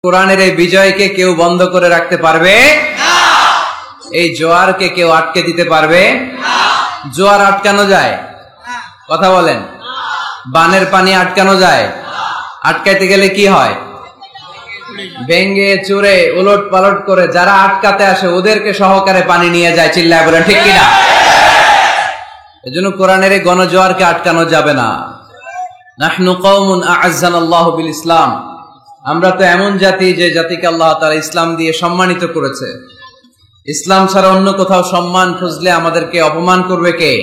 কোরআনের এই বিজয়কে কেউ বন্ধ করে রাখতে পারবে না। এই জোয়ারকে কেউ আটকে দিতে পারবে না। জোয়ার আটকানো যায়? কথা বলেন। বানের পানি আটকানো যায়? আটকাইতে গেলে কি হয়? ভেঙ্গে চুরে উলট পালট করে যারা আটকাতে আসে ওদেরকে সহকারে পানি নিয়ে যায়। চিল্লায় বলেন ঠিক কিনা? এজন্য কোরআনের এই গণজোয়ারকে আটকানো যাবে না। নাহনু কওমুন আ'আজ্জানাল্লাহু বিল ইসলাম, আমরা তো এমন জাতি যে জাতিকে আল্লাহ তাআলা ইসলাম দিয়ে সম্মানিত করেছে। ইসলাম ছাড়া অন্য কোথাও সম্মান খুঁজলে আমাদেরকে অপমান করবে কে?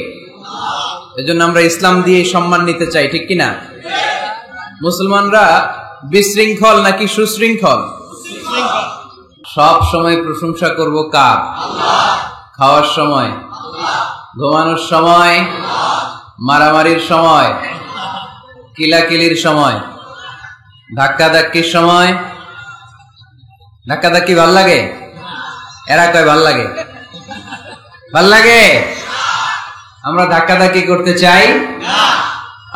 এজন্য আমরা ইসলাম দিয়ে সম্মান নিতে চাই, ঠিক কিনা? মুসলমানরা বিশৃঙ্খল নাকি সুশৃঙ্খল? সব সময় প্রশংসা করব কার? খাওয়ার সময়, ঘুমানোর সময়, মারামারির সময়, কিলাকিলির সময়, ধাক্কাধাক্কির সময়। ধাক্কাধাক্কি ভাল লাগে? এরা কয় ভাল লাগে? ভাল লাগে? আমরা ধাক্কাধাক্কি করতে চাই না।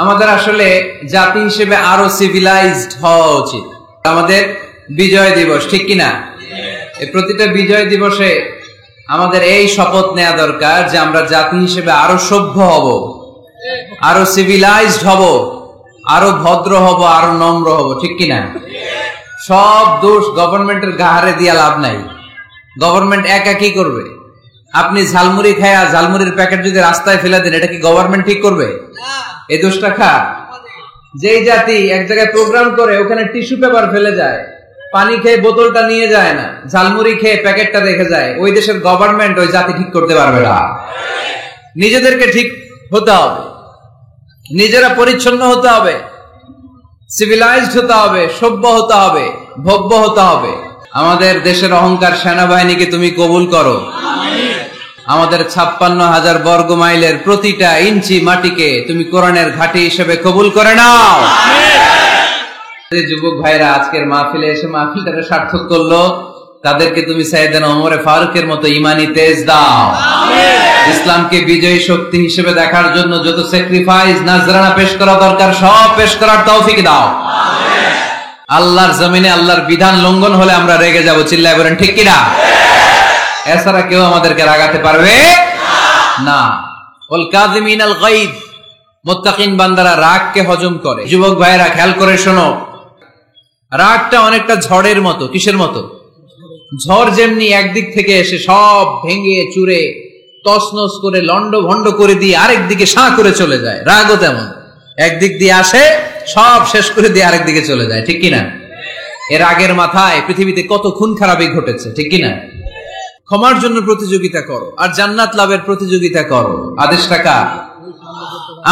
আমাদের আসলে জাতি হিসেবে আরো সিভিলাইজড হওয়া উচিত। আমাদের বিজয় দিবস, ঠিক কিনা? এই প্রতিটা বিজয় দিবসে আমাদের এই শপথ নেওয়া দরকার যে আমরা জাতি হিসেবে আরো সভ্য হব, আরো সিভিলাইজড হব, আরো ভদ্র হব, আরো নম্র হব, ঠিক কিনা? সব দোষ গভর্নমেন্টের গাহারে দিয়া লাভ নাই। গভর্নমেন্ট একা কি করবে? আপনি ঝালমুড়ি খায়া ঝালমুড়ির প্যাকেট যদি রাস্তায় ফেলে দেন, এটা কি গভর্নমেন্ট ঠিক করবে? এই দোষটা খা। যেই জাতি এক জায়গায় প্রোগ্রাম করে ওখানে টিস্যু পেপার ফেলে যায়, পানি খেয়ে বোতলটা নিয়ে যায় না, ঝালমুড়ি খেয়ে প্যাকেটটা রেখে যায়, ওই দেশের গভর্নমেন্ট ওই জাতি ঠিক করতে পারবে না। নিজেদেরকে ঠিক হতে হবে, নিজেরা পরিচ্ছন্ন হতে হবে, সিভিলাইজড হতে হবে, সভ্য হতে হবে, ভব্য হতে হবে। আমাদের দেশের অহংকার সেনাবাহিনীকে তুমি কবুল করো। আমাদের 56,000 বর্গ মাইলের প্রতিটা ইঞ্চি মাটিকে তুমি কোরআনের ঘাঁটি হিসেবে কবুল করে নাও। যুবক ভাইরা আজকের মাহফিলে এসে মাহফিলটাকে সার্থক করলো, তাদেরকে তুমি সাইয়েদনা ওমর ফারুকের মতো ঈমানি তেজ দাও। ইসলামকে বিজয়ী শক্তি হিসেবে দেখার জন্য যত স্যাক্রিফাইস নাজরানা পেশ করা দরকার সব পেশ করার তৌফিক দাও। আল্লাহর জমিনে আল্লাহর বিধান লঙ্ঘন হলে আমরা রেগে যাব। চিল্লায় বলেন ঠিক কিনা? এছাড়া কেউ আমাদেরকে রাগাতে পারবে না। ওয়াল কাযিমিনাল গায়দ, মুত্তাকিন বান্দারা রাগকে হজম করে। যুবক ভাইরা খেয়াল করে শোনো, রাগটা অনেকটা ঝড়ের মতো। কিসের মতো? ঝড় যেমনি একদিক থেকে এসে সব ভেঙে চুরে তছনছ করে লন্ড ভন্ড করে দিয়ে আরেক দিকে সাঁ করে চলে যায়, রাগও তেমন একদিক দিয়ে আসে সব শেষ করে দিয়ে আরেক দিকে চলে যায়, ঠিক কিনা? এর রাগের মাথায় পৃথিবীতে কত খুন খারাপি ঘটেছে, ঠিক কিনা? ক্ষমার জন্য প্রতিযোগিতা করো আর জান্নাত লাভের প্রতিযোগিতা করো। আদেশটা কার?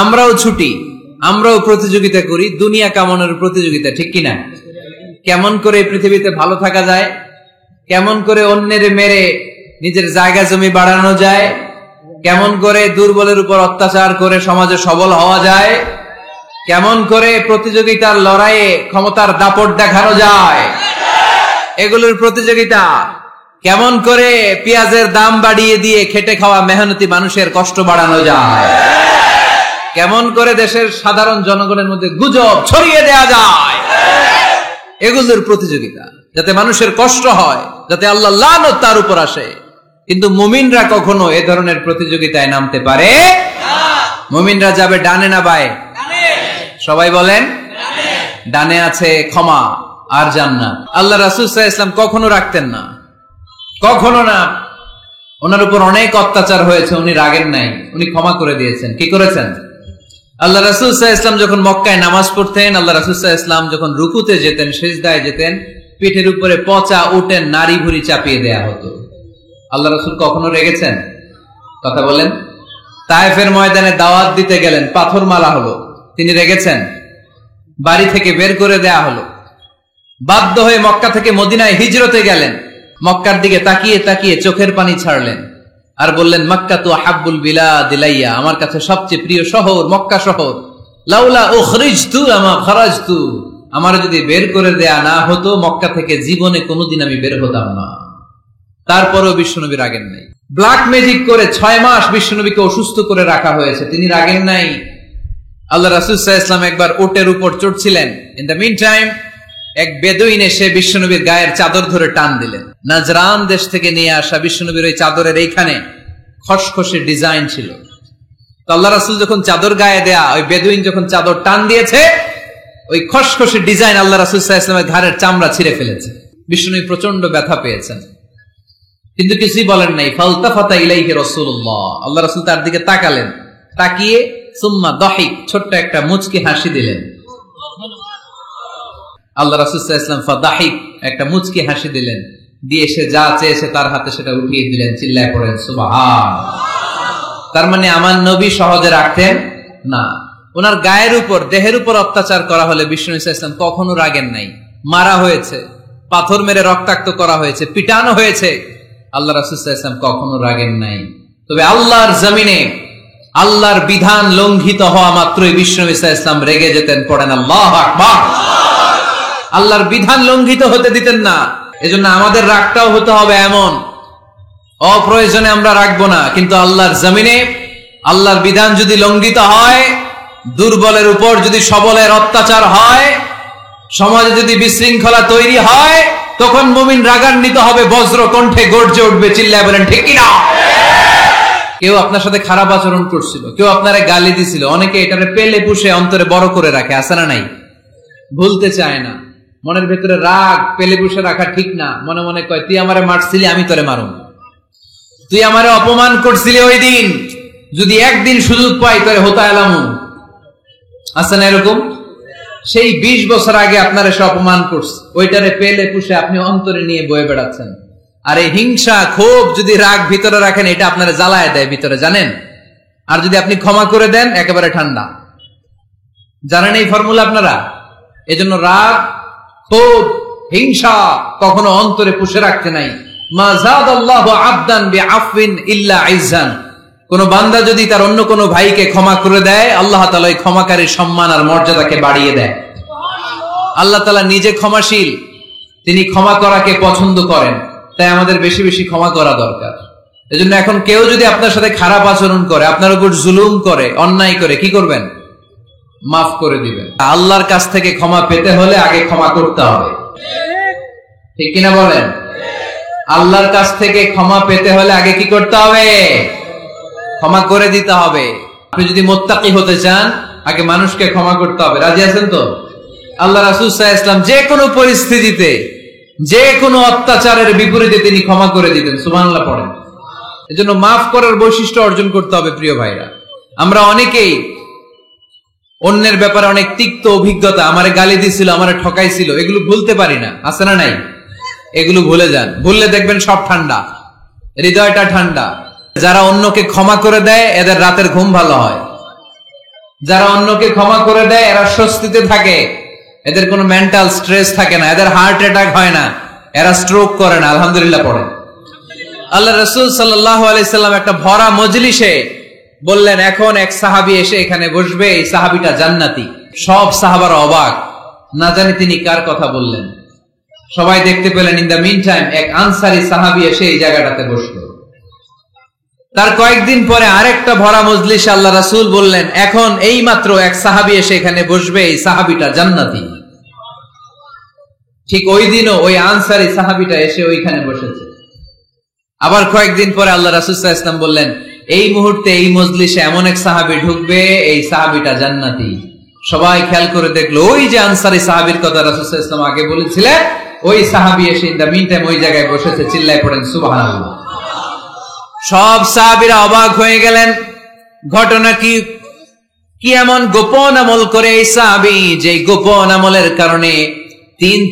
আমরাও ছুটি, আমরাও প্রতিযোগিতা করি, দুনিয়া কামানোর প্রতিযোগিতা, ঠিক কিনা? কেমন করে পৃথিবীতে ভালো থাকা যায়, কেমন করে অন্যের মেরে নিজের জায়গা জমি বাড়ানো যায়, কেমন করে দুর্বলের উপর অত্যাচার করে সমাজে সবল হওয়া যায়, কেমন করে প্রতিযোগিতার লড়াইয়ে ক্ষমতার দাপট দেখানো যায়, এগুলোর প্রতিযোগিতা। কেমন করে পেঁয়াজের দাম বাড়িয়ে দিয়ে খেটে খাওয়া মেহনতি মানুষের কষ্ট বাড়ানো যায়, কেমন করে দেশের সাধারণ জনগণের মধ্যে গুজব ছড়িয়ে দেয়া যায়, এগুলোর প্রতিযোগিতা, যাতে মানুষের কষ্ট হয়, যাতে আল্লাহ লানত তার উপর আসে। কিন্তু মুমিনরা কখনো এ ধরনের প্রতিযোগিতায় নামতে পারে না। মুমিনরা যাবে ডানে না বায়ে? সবাই বলেন ডানে আছে ক্ষমা আর জান্নাত। আল্লাহ রাসূল সাল্লাল্লাহু আলাইহি ওয়াসাল্লাম কখনো রাখতেন না, কখনো না। ওনার উপর অনেক অত্যাচার হয়েছে, উনি রাগেন নাই, উনি ক্ষমা করে দিয়েছেন। কি করেছেন? আল্লাহ রাসূল সাল্লাল্লাহু আলাইহি ওয়াসাল্লাম যখন মক্কায় নামাজ পড়তেন, আল্লাহ রাসূল সাল্লাল্লাহু আলাইহি ওয়াসাল্লাম যখন রুকুতে যেতেন, সিজদায় যেতেন, পিঠের উপরে পচা উটের নাড়ি ভুঁড়ি চাপিয়ে দেয়া হতো। আল্লাহ রাসূল কখনো রেগেছেন? কথা বলেন। তায়েফের ময়দানে দাওয়াত দিতে গেলেন, পাথর মারা হলো, তিনি রেগেছেন? বাড়ি থেকে বের করে দেয়া হলো, বাধ্য হয়ে মক্কা থেকে মদিনায় হিজরতে গেলেন, মক্কার দিকে তাকিয়ে তাকিয়ে চোখের পানি ছাড়লেন আর বললেন, মক্কাতু আহাব্বুল বিলাদ ইলাইয়া, আমার কাছে সবচেয়ে প্রিয় শহর মক্কা শহর। লাউলা উখরিজতু আমা খারাজতু, আমার যদি বের করে দেয়া না হতো মক্কা থেকে জীবনে কোনোদিন আমি বের হতাম না। তারপরেও বিশ্বনবী রাগেন নাই। ব্ল্যাক ম্যাজিক করে 6 মাস বিশ্বনবীকে অসুস্থ করে রাখা হয়েছে, তিনি রাগেন নাই। আল্লাহ রাসূল সাল্লাল্লাহু আলাইহি ওয়াসাল্লাম একবার উটের উপর চড়ছিলেন। ইন দ্য মিন টাইম এক বেদুইন এসে বিশ্বনবীর গায়ের চাদর ধরে টান দিলেন। নাজরান দেশ থেকে নিয়ে আসা বিশ্বনবীর ওই চাদরের এইখানে খসখসে ডিজাইন ছিল। তো আল্লাহ রাসূল যখন চাদর গায়ে দেয়া, ওই বেদুইন যখন চাদর টান দিয়েছে, ওই খসখসে ডিজাইন আল্লাহ রাসূল সাল্লাল্লাহু আলাইহি ওয়াসাল্লামের ঘাড়ের চামড়া ছিঁড়ে ফেলেছে। বিশ্বনবী প্রচন্ড ব্যথা পেয়েছেন, কিন্তু কিছুই বলেন নাই। ফালতাফাতা ইলাইহি রাসূলুল্লাহ, আল্লাহ রাসূল তার দিকে তাকালেন, তাকিয়ে সুম্মা দাহিক, ছোট্ট একটা মুচকি হাসি দিলেন। আল্লাহ রাসূল সাল্লাল্লাহু আলাইহি ওয়াসাল্লাম ফাদাহিক, একটা মুচকি হাসি দিলেন, দিয়ে সে যা চেয়েছে তার হাতে সেটা উঠিয়ে দিলেন। চিল্লায় পড়েন সুবহানাল্লাহ। তার মানে আমার নবী সহজে রাখতেন না। ওনার গায়ের উপর, দেহের উপর অত্যাচার করা হলে বিষ্ণু ইসলাম কখনো রাগেন নাই। মারা হয়েছে, পাথর মেরে রক্তাক্ত করা হয়েছে, পিটানো হয়েছে, আল্লাহ রাসূল সাল্লাল্লাহু আলাইহি ওয়াসাল্লাম কখনো রাগেন নাই। তবে আল্লাহর জমিনে আল্লাহর বিধান লঙ্ঘিত হওয়া মাত্রই বিষ্ণু ইসলাম রেগে যেতেন। পড়েন আল্লাহু আকবার। আল্লাহর বিধান লঙ্ঘিত হতে দিতেন না। এজন্য আমাদের রাগটাও হতে হবে এমন, অপ্রয়োজনে আমরা রাখবো না, কিন্তু আল্লাহর জমিনে আল্লাহর বিধান যদি লঙ্ঘিত হয়, দুর্বলের উপর যদি সবলের অত্যাচার হয়, সমাজে যদি বিশৃঙ্খলা তৈরি হয়, তখন মুমিন রাগান্বিত হবে, বজ্র কণ্ঠে গর্জে উঠবে, চিল্লায় বলেন ঠিক কিনা। কেউ আপনার সাথে খারাপ আচরণ করছিল, কেউ আপনারে গালি দিছিল, অনেকে এটারে পেলে পুষে অন্তরে বড় করে রাখে, আছে না নাই? ভুলতে চায় না। মনের ভেতরে রাগ পেলে পুষে রাখা ঠিক না। মনে মনে কয়, তুই আমারে মারছিলি, আমি তোরে মারুম। তুই আমারে অপমান করছিলি ওই দিন, যদি একদিন সুযোগ পাই তোরে হতা এলাম। আছে না এরকম? সেই 20 বছর আগে আপনার এসে অপমান করছে, ওইটারে পেলে পুষে আপনি অন্তরে নিয়ে বয়ে বেড়াচ্ছেন। আর এই হিংসা, ক্ষোভ যদি রাগ ভিতরে রাখেন, এটা আপনারা জ্বালায় দেয় ভিতরে, জানেন? আর যদি আপনি ক্ষমা করে দেন, একেবারে ঠান্ডা। জানেন এই ফর্মুলা আপনারা? এজন্য রাগ, ক্ষোভ, হিংসা কখনো অন্তরে পুষে রাখতে নাই। মা যাদাল্লাহু আবদান বিআফওয়িন ইল্লা ইজ্জান। কোন বান্দা যদি তার অন্য কোন ভাইকে ক্ষমা করে দেয়, আল্লাহ তাআলা এই ক্ষমাকারীর সম্মান আর মর্যাদাকে বাড়িয়ে দেয়। আল্লাহ তাআলা নিজে ক্ষমাশীল, তিনি ক্ষমা করাকে পছন্দ করেন। তাই আমাদের বেশি বেশি ক্ষমা করা দরকার। এজন্য এখন কেউ যদি আপনার সাথে খারাপ আচরণ করে, আপনার উপর জুলুম করে, অন্যায় করে, কি করবেন? মাফ করে দিবেন। আল্লাহর কাছ থেকে ক্ষমা পেতে হলে আগে ক্ষমা করতে হবে, ঠিক কিনা বলেন? আল্লাহর কাছ থেকে ক্ষমা পেতে হলে আগে কি করতে হবে? ক্ষমা করে দিতে হবে। আপনি যদি মুত্তাকি হতে চান, আগে মানুষকে ক্ষমা করতে হবে। রাজি আছেন তো? আল্লাহ রাসূল সাল্লাল্লাহু আলাইহি ওয়াসাল্লাম যে কোনো পরিস্থিতিতে, যে কোনো অত্যাচারের বিপরীতে তিনি ক্ষমা করে দিতেন। সুবহানাল্লাহ পড়েন। এজন্য মাফ করার বৈশিষ্ট্য অর্জন করতে হবে। প্রিয় ভাইরা, আমরা অনেকেই অন্যের ব্যাপারে অনেক তিক্ত অভিজ্ঞতা, আমারে গালি দিছিল, আমারে ঠকাইছিল, এগুলো ভুলতে পারি না। আছে না নাই? এগুলো ভুলে যান। ভুললে দেখবেন সব ঠান্ডা, হৃদয়টা ঠান্ডা। যারা অন্যকে ক্ষমা করে দেয়, এদের রাতের ঘুম ভালো হয়। যারা অন্যকে ক্ষমা করে দেয়, এরা স্বস্তিতে থাকে, এদের কোনো মেন্টাল স্ট্রেস থাকে না, এদের হার্ট অ্যাটাক হয় না, এরা স্ট্রোক করে না। আলহামদুলিল্লাহ পড়ে। আল্লাহ রাসূল সাল্লাল্লাহু আলাইহি সাল্লাম একটা ভরা মজলিসে বললেন, এখন এক সাহাবী এসে এখানে বসবে, এই সাহাবীটা জান্নাতি। সব সাহাবারা অবাক, না জানি তিনি কার কথা বললেন। সবাই দেখতে পেলেন, ইন দ্য মিন টাইম এক আনসারী সাহাবী এসে এই জায়গাটাতে বসলো। তার কয়েকদিন পরে আরেকটা ভরা মজলিসে আল্লাহ রাসূল বললেন, এখন এই মাত্র এক সাহাবী এসে এখানে বসবে, এই সাহাবীটা জান্নাতি। ঠিক ওই দিনও ওই আনসারী সাহাবীটা এসে ওইখানে বসেছে। আবার কয়েকদিন পরে আল্লাহ রাসূল সাল্লাল্লাহু আলাইহি ওয়াসাল্লাম বললেন, এই মুহূর্তে এই মজলিসে এমন এক সাহাবী ঢুকবে, এই সাহাবীটা জান্নাতি। সবাই খেয়াল করে দেখলো, ওই যে আনসারী সাহাবীর কথা রাসূল সাল্লাল্লাহু আলাইহি ওয়াসাল্লাম আগে বলেছিলেন, ওই সাহাবী এসে ইন দ্য মিন টাইম ওই জায়গায় বসেছে। চিল্লায় পড়েন সুবহানাল্লাহ। সব সাহাবীরা অবাক হয়ে গেলেন। ঘটনা কি? কি এমন গোপন আমল করে এই সাহাবী, যে গোপন আমলের কারণে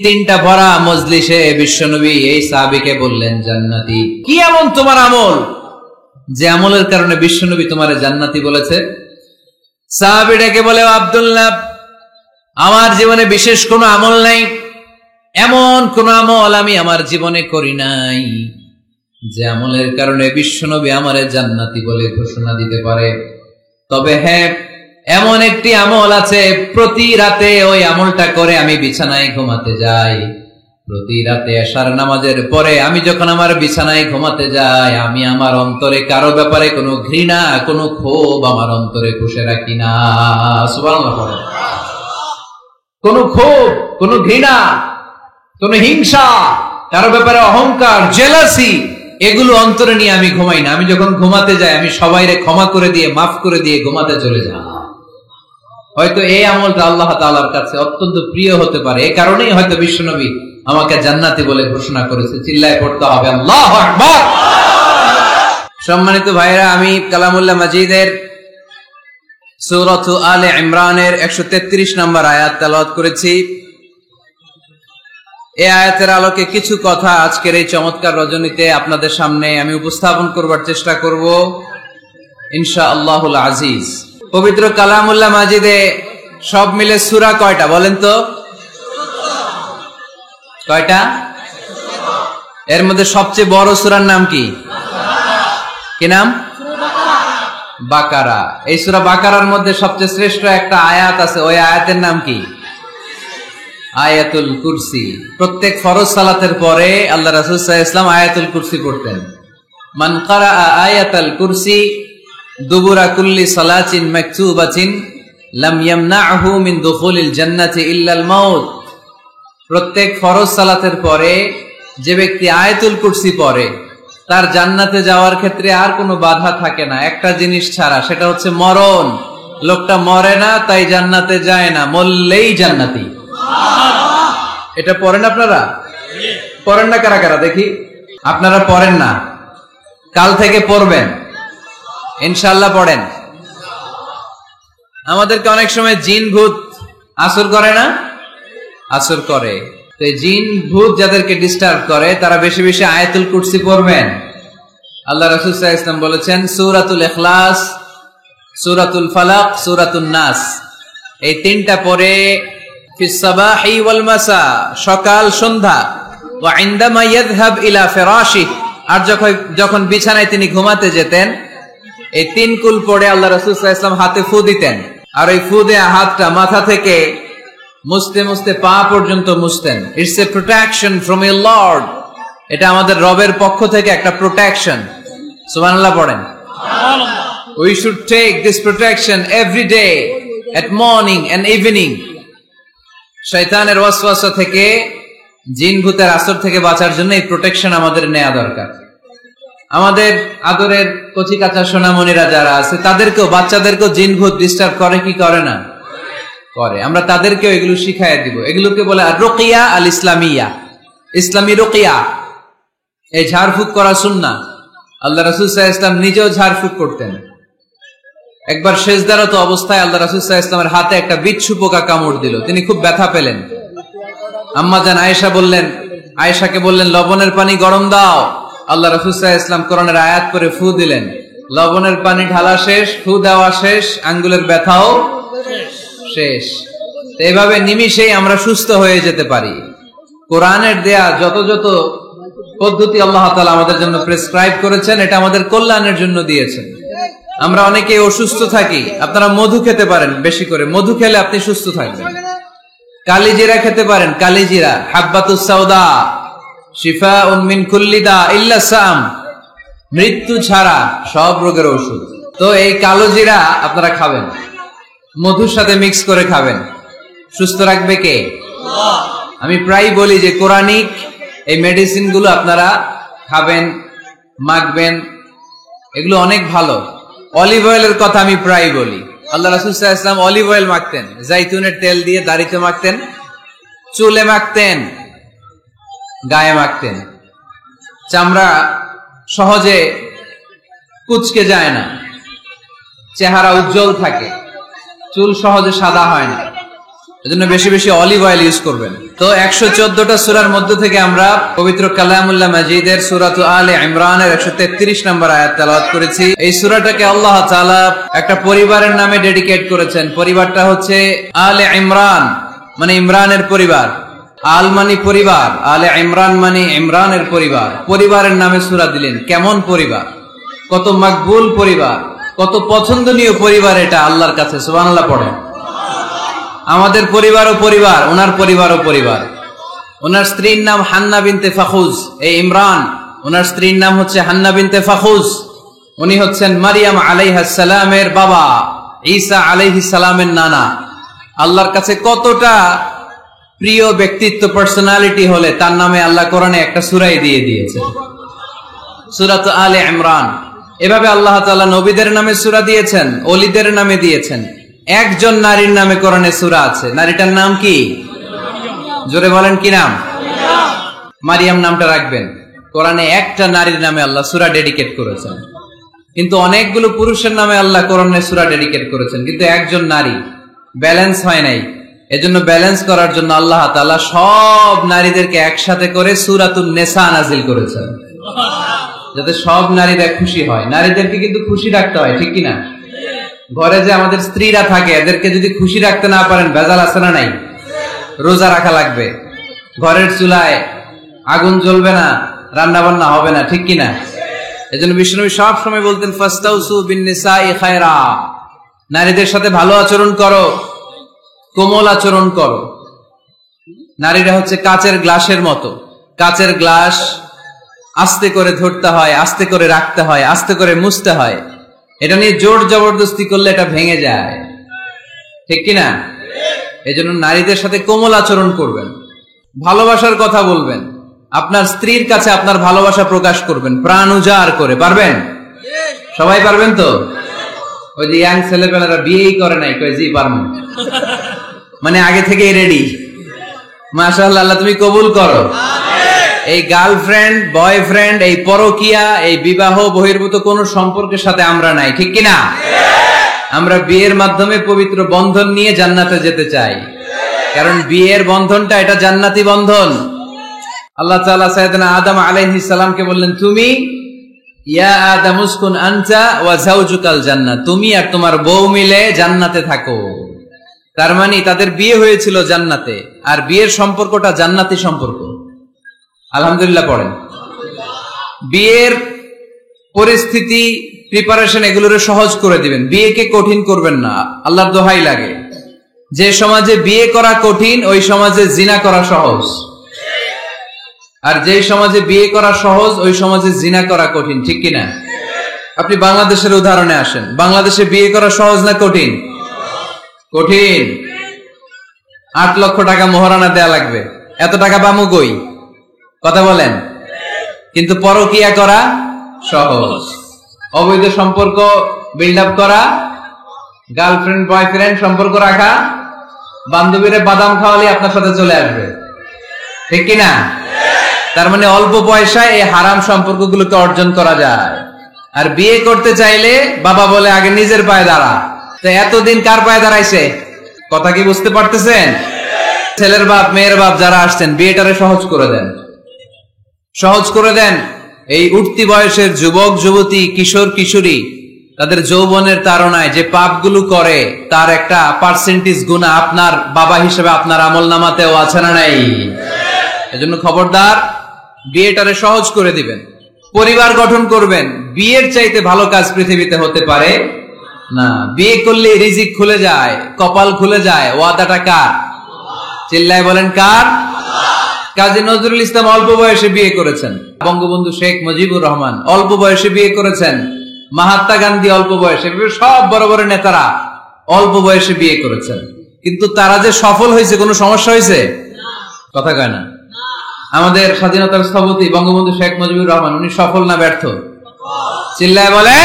তিনটা ভরা মজলিসে বিশ্বনবী এই সাহাবীকে বললেন জান্নাতি? কি এমন তোমার আমল যে আমলের কারণে বিশ্বনবী তোমারে জান্নাতি বলেছে? সাহাবীটাকে বলে, আব্দুল্লাহ, আমার জীবনে বিশেষ কোনো আমল নাই, এমন কোন আমল আমি আমার জীবনে করি নাই যে আমলের কারণে বিশ্বনবী আমারে জান্নাতি বলে ঘোষণা দিতে পারে। তবে হ্যাঁ, এমন একটি আমল আছে, প্রতি রাতে ওই আমলটা করে আমি বিছানায় ঘুমাতে যাই। প্রতি রাতে এশার নামাজের পরে আমি যখন আমার বিছানায় ঘুমাতে যাই, আমি আমার অন্তরে কারো ব্যাপারে কোনো ঘৃণা, কোনো ক্ষোভ আমার অন্তরে পুষে রাখি না। সুবহানাল্লাহ। কোনো ক্ষোভ, কোনো ঘৃণা কোন হিংসা, কারো ব্যাপারে অহংকার, জেলাসি, এগুলো অন্তরে নিয়ে আমি ঘুমাই না। আমি যখন ঘুমাতে যাই আমি সবাইরে ক্ষমা করে দিয়ে, মাফ করে দিয়ে ঘুমাতে চলে যাই। হয়তো এই আমলটা আল্লাহ তাআলার কাছে অত্যন্ত প্রিয় হতে পারে, এই কারণেই হয়তো বিশ্বনবী আমাকে জান্নাতি বলে ঘোষণা করেছে। চিল্লায় পড়তে হবে আল্লাহু আকবার। সম্মানিত ভাইরা, আমি কালামুল্লাহ মাজিদের সূরাত আলে ইমরানের 133 নম্বর আয়াত তেলাওয়াত করেছি। এই আয়াতের আলোকে কিছু কথা আজকের এই চমৎকার রজনীতে আপনাদের সামনে আমি উপস্থাপন করবার চেষ্টা করব ইনশাআল্লাহুল আজিজ। পবিত্র কালামুল্লাহ মাজিদে সব মিলে সূরা কয়টা বলেন তো? কয়টা? এর মধ্যে সবচেয়ে বড় সূরার নাম কি? কি নাম? বাকারা। এই সূরা বাকারার মধ্যে সবচেয়ে শ্রেষ্ঠ একটা আয়াত আছে, ওই আয়াতের নাম কি? আয়াতুল কুরসি। প্রত্যেক ফরজ সালাতের পরে আল্লাহ রাসূল সাল্লাল্লাহু আলাইহি ওয়াসাল্লাম আয়াতুল কুরসি পড়তেন। মান ক্বারা আয়াতাল কুরসি দুবুরা কুল্লি সালাতিন মাকতুবাতিন লাম ইয়ামনাহু মিন দুখুলিল জান্নাতি ইল্লাল মাউত। প্রত্যেক ফরজ সালাতের পরে যে ব্যক্তি আয়াতুল কুরসি পড়ে তার জান্নাতে যাওয়ার ক্ষেত্রে আর কোনো বাধা থাকে না, একটা জিনিস ছাড়া, সেটা হচ্ছে মরণ। লোকটা মরে না তাই জান্নাতে যায় না, মরলেই জান্নাতি। এটা পড়েন আপনারা? পড়েন না কারা কারা দেখি? আপনারা পড়েন না, কাল থেকে পড়বেন ইনশাআল্লাহ। পড়েন। আমাদেরকে অনেক সময় জিন ভূত আসর করে না? আসর করে। তো জিন ভূত যাদেরকে ডিস্টার্ব করে তারা বেশি বেশি আয়াতুল কুরসি পড়বেন। আল্লাহ রাসূল সাল্লাল্লাহু আলাইহি ওয়াসাল্লাম বলেছেন সূরাতুল ইখলাস, সূরাতুল ফালাক, সূরাতুন নাস, এই তিনটা পড়ে ফিস সাবাহি ওয়াল মাসা, সকাল সন্ধ্যা, ওয়া ইনদামা ইয়াযহাব ইলা ফিরাশি, আর যখন বিছানায় তিনি ঘুমাতে যেতেন এই তিন কুল পড়ে আল্লাহ রাসূল সাল্লাল্লাহু আলাইহি ওয়াসাল্লাম হাতে ফু দিতেন। আর ওই ফু দেয়া হাতটা মাথা থেকে মুছতে মুছতে পা পর্যন্ত মুছতেন। It's a protection from your lord. এটা আমাদের রবের পক্ষ থেকে একটা প্রোটেকশন। সুবহানাল্লাহ পড়েন। We should take this protection every day at morning and evening. শয়তানের ওয়াসওয়াসা থেকে, জিন ভূতের আসর থেকে বাঁচার জন্য এই প্রোটেকশন আমাদের নেওয়া দরকার। আমাদের আদরের কচি কাঁচা সোনামণিরা যারা আছে তাদেরকেও, বাচ্চাদেরকেও জিন ভূত ডিস্টার্ব করে কি করে না? করে। আমরা তাদেরকেও এগুলো শিখাইয়া দিব। এগুলোকে বলে রুকিয়া আল ইসলামিয়া, ইসলামী রুকিয়া। এই ঝাড়ফুঁক করা সুন্নাহ। আল্লাহ রাসূল সাল্লাল্লাহু আলাইহি ওয়াসাল্লাম নিজেও ঝাড়ফুঁক করতেন। একবার সেজদারত অবস্থায় আল্লাহ রাসূল সাল্লাল্লাহু আলাইহি ওয়াসাল্লামের হাতে একটা বিচ্ছু পোকা কামড় দিল। তিনি খুব ব্যথা পেলেন। আম্মা জান আয়েশাকে বললেন লবণের পানি গরম দাও। আল্লাহ রাসূল সাল্লাল্লাহু আলাইহি ওয়াসাল্লাম কোরআনের আয়াত করে ফু দিলেন। লবণের পানি ঢালা শেষ, ফু দেওয়া শেষ, আঙ্গুলের ব্যথাও শেষ। এইভাবে নিমিষেই আমরা সুস্থ হয়ে যেতে পারি। কোরআনের দেয়া যত যত পদ্ধতি আল্লাহ তাআলা আমাদের জন্য প্রেসক্রাইব করেছেন, এটা আমাদের কল্যাণের জন্য দিয়েছেন। আমরা অনেকে অসুস্থ থাকি, আপনারা মধু খেতে পারেন, বেশি করে মধু খেলে আপনি সুস্থ থাকবেন। কালিজিরা খেতে পারেন, কালিজিরা, হাব্বাতুস সাউদা শিফাউন মিন কুল্লি দা ইল্লা সাম, মৃত্যু ছাড়া সব রোগের ওষুধ। তো এই কালো জিরা আপনারা খাবেন, মধুর সাথে মিক্স করে খাবেন। সুস্থ রাখবে কে? আমি প্রায় বলি যে কোরআনিক এই মেডিসিন গুলো আপনারা খাবেন, মাখবেন, এগুলো অনেক ভালো। অলিভ অয়েলের কথা আমি প্রায় বলি। আল্লাহ রাসূল সাল্লাল্লাহু আলাইহি ওয়াসাল্লাম অলিভ অয়েল মাখতেন, জাইতুনের তেল দিয়ে দাড়িতে মাখতেন, চুলে মাখতেন, গায়ে মাখতেন। চামড়া সহজে কুচকে যায় না, চেহারা উজ্জ্বল থাকে, চুল সহজে সাদা হয় না। এজন্য বেশি বেশি অলিভ অয়েল ইউজ করবেন। তো 114টা সূরার মধ্য থেকে আমরা পবিত্র কালামুল্লাহ মাজিদের সূরাত আলে ইমরানের 133 নম্বর আয়াত তেলাওয়াত করেছি। এই সূরাটাকে আল্লাহ তাআলা একটা পরিবারের নামে ডেডিকেট করেছেন। পরিবারটা হচ্ছে আলে ইমরান, মানে ইমরানের পরিবার। আল মানে পরিবার, আলে ইমরান মানে ইমরানের পরিবার। পরিবারের নামে সূরা দিলেন। কেমন পরিবার, কত মাকবুল পরিবার, কত পছন্দনীয় পরিবার এটা আল্লাহর কাছে। সুবহানাল্লাহ পড়েন। আমাদের পরিবারও পরিবার, ওনার পরিবারও পরিবার। ওনার স্ত্রীর নাম হান্না বিনতে ফাখুজ। এই ইমরান, ওনার স্ত্রীর নাম হচ্ছে হান্না বিনতে ফাখুজ। উনি হচ্ছেন মারিয়াম আলাইহিস সালামের বাবা, ঈসা আলাইহিস সালামের নানা। আল্লাহর কাছে কতটা প্রিয় ব্যক্তিত্ব পার্সোনালিটি হলে তার নামে আল্লাহ কোরআনে একটা সূরাই দিয়ে দিয়েছে, সূরাত আলে ইমরান। এভাবে আল্লাহ তাআলা নবীদের নামে সূরা দিয়েছেন, ওলিদের নামে দিয়েছেন। একজন নারীর নামে কোরআনে সূরা আছে, নারীটার নাম কি? জোরে বলেন কি নাম? মারিয়াম নামটা রাখবেন। কোরআনে একটা নারীর নামে আল্লাহ সূরা ডেডিকেট করেছেন, কিন্তু অনেকগুলো পুরুষের নামে আল্লাহ কোরআনে সূরা ডেডিকেট করেছেন, কিন্তু একজন নারী, ব্যালেন্স হয় নাই। এজন্য ব্যালেন্স করার জন্য আল্লাহ তাআলা সব নারীদেরকে একসাথে করে সূরাতুন নিসা নাজিল করেছেন, যাতে সব নারীরা খুশি হয়। নারীদেরকে কিন্তু খুশি রাখতে হয়, ঠিক কিনা? ঘরে যে আমাদের স্ত্রীরা থাকে, এদেরকে যদি খুশি রাখতে না পারেন, ভেজাল আছে না নাই? রোজা রাখা লাগবে, ঘরের চুলায় আগুন জ্বলবে না, রান্না বান্না হবে না, ঠিক কিনা? এজন্য বিষ্ণুনবী সব সময় বলতেন ফাস্তাউসু বিন নিসাই খায়রা, নারীদের সাথে ভালো আচরণ করো, কোমল আচরণ করো। নারীরা হচ্ছে কাচের গ্লাসের মতো, কাচের গ্লাস আস্তে করে ধরতে হয়, আস্তে করে রাখতে হয়, আস্তে করে মুছতে হয়। এটা নিয়ে জোর জবরদস্তি করলে এটা ভেঙে যায়, ঠিক কিনা? এজন্য নারীদের সাথে কোমল আচরণ করবেন, ভালোবাসার কথা বলবেন, আপনার স্ত্রীর কাছে আপনার ভালোবাসা প্রকাশ করবেন প্রাণ উজাড় করে। পারবেন? সবাই পারবেন তো? ওই যে ইয়াং ছেলেপেলেরা বিয়েই করে নাই, কয় জি পারবো, মানে আগে থেকেই রেডি। মাশাআল্লাহ, আল্লাহ তুমি কবুল করো। এই গার্লফ্রেন্ড বয়ফ্রেন্ড, এই পরকিয়া, এই বিবাহ বহির্ভূত কোন সম্পর্কের সাথে আমরা নাই, ঠিক কিনা? আমরা বিয়ের মাধ্যমে পবিত্র বন্ধন নিয়ে জান্নাতে যেতে চাই, কারণ বিয়ের বন্ধনটা এটা জান্নাতি বন্ধন। আল্লাহ তাআলা সাইয়েদনা আদম আলাইহিস সালামকে বললেন, তুমি ইয়া আদম উসকুন আনতা ওয়া যাওজুকাল জান্নাহ, তুমি আর তোমার বউ মিলে জান্নাতে থাকো। তার মানে তাদের বিয়ে হয়েছিল জান্নাতে, আর বিয়ের সম্পর্কটা জান্নাতি সম্পর্ক। আলহামদুলিল্লাহ পড়েন। বিয়ের পরিস্থিতি, প্রিপারেশন এগুলোরে সহজ করে দিবেন, বিয়েকে কঠিন করবেন না। আল্লাহর দোহাই লাগে, যে সমাজে বিয়ে করা কঠিন ওই সমাজে জিনা করা সহজ, আর যে সমাজে বিয়ে করা সহজ ওই সমাজে জিনা করা কঠিন, ঠিক কিনা? আপনি বাংলাদেশের উদাহরণে আসেন, বাংলাদেশে বিয়ে করা সহজ না কঠিন? কঠিন। 8 লক্ষ টাকা মোহরানা দেয়া লাগবে, এত টাকা পামু কই? কথা বলেন। কিন্তু পরকিয়া করা সহজ, অবৈধ সম্পর্ক বিল্ড আপ করা, গার্লফ্রেন্ড বয়ফ্রেন্ড সম্পর্ক রাখা, বান্ধবীরে বাদাম খাওয়ালে আপনার সাথে চলে আসবে, ঠিক কিনা? তার মানে অল্প পয়সায় এই হারাম সম্পর্কগুলোকে অর্জন করা যায়। আর বিয়ে করতে চাইলে বাবা বলে আগে নিজের পায়ে দাঁড়া। তো এতদিন কার পায়ে দাঁড়াইছে? কথা কি বুঝতে পারতেছেন? ছেলের বাপ মেয়ের বাপ যারা আসছেন, বিয়েটারে সহজ করে দেন, সহজ করে দেন। এই উঠতি বয়সের যুবক যুবতী, কিশোর কিশোরী, তাদের যৌবনের তাড়নায় যে পাপগুলো করে তার একটা পার্সেন্টেজ গুনাহ আপনার বাবা হিসেবে আপনার আমলনামাতেও আছে না নাই? এজন্য খবরদার, বিয়েটারে সহজ করে দিবেন, পরিবার গঠন করবেন। বিয়ের চাইতে ভালো কাজ পৃথিবীতে হতে পারে না। বিয়ে করলে রিজিক খুলে যায়, কপাল খুলে যায়। ওয়াদাটা কার? চিল্লায় বলেন কার? কাজী নজরুল ইসলাম অল্প বয়সে বিয়ে করেছেন, বঙ্গবন্ধু শেখ মুজিবুর রহমান অল্প বয়সে বিয়ে করেছেন, মহাত্মা গান্ধী অল্প বয়সে, সব বড় বড় নেতারা অল্প বয়সে বিয়ে করেছেন। কিন্তু তারা যে সফল হয়েছে, কোনো সমস্যা হয়েছে? কথা কয় না। আমাদের স্বাধীনতার স্থপতি বঙ্গবন্ধু শেখ মুজিবুর রহমান, উনি সফল না ব্যর্থ? চিল্লায় বলেন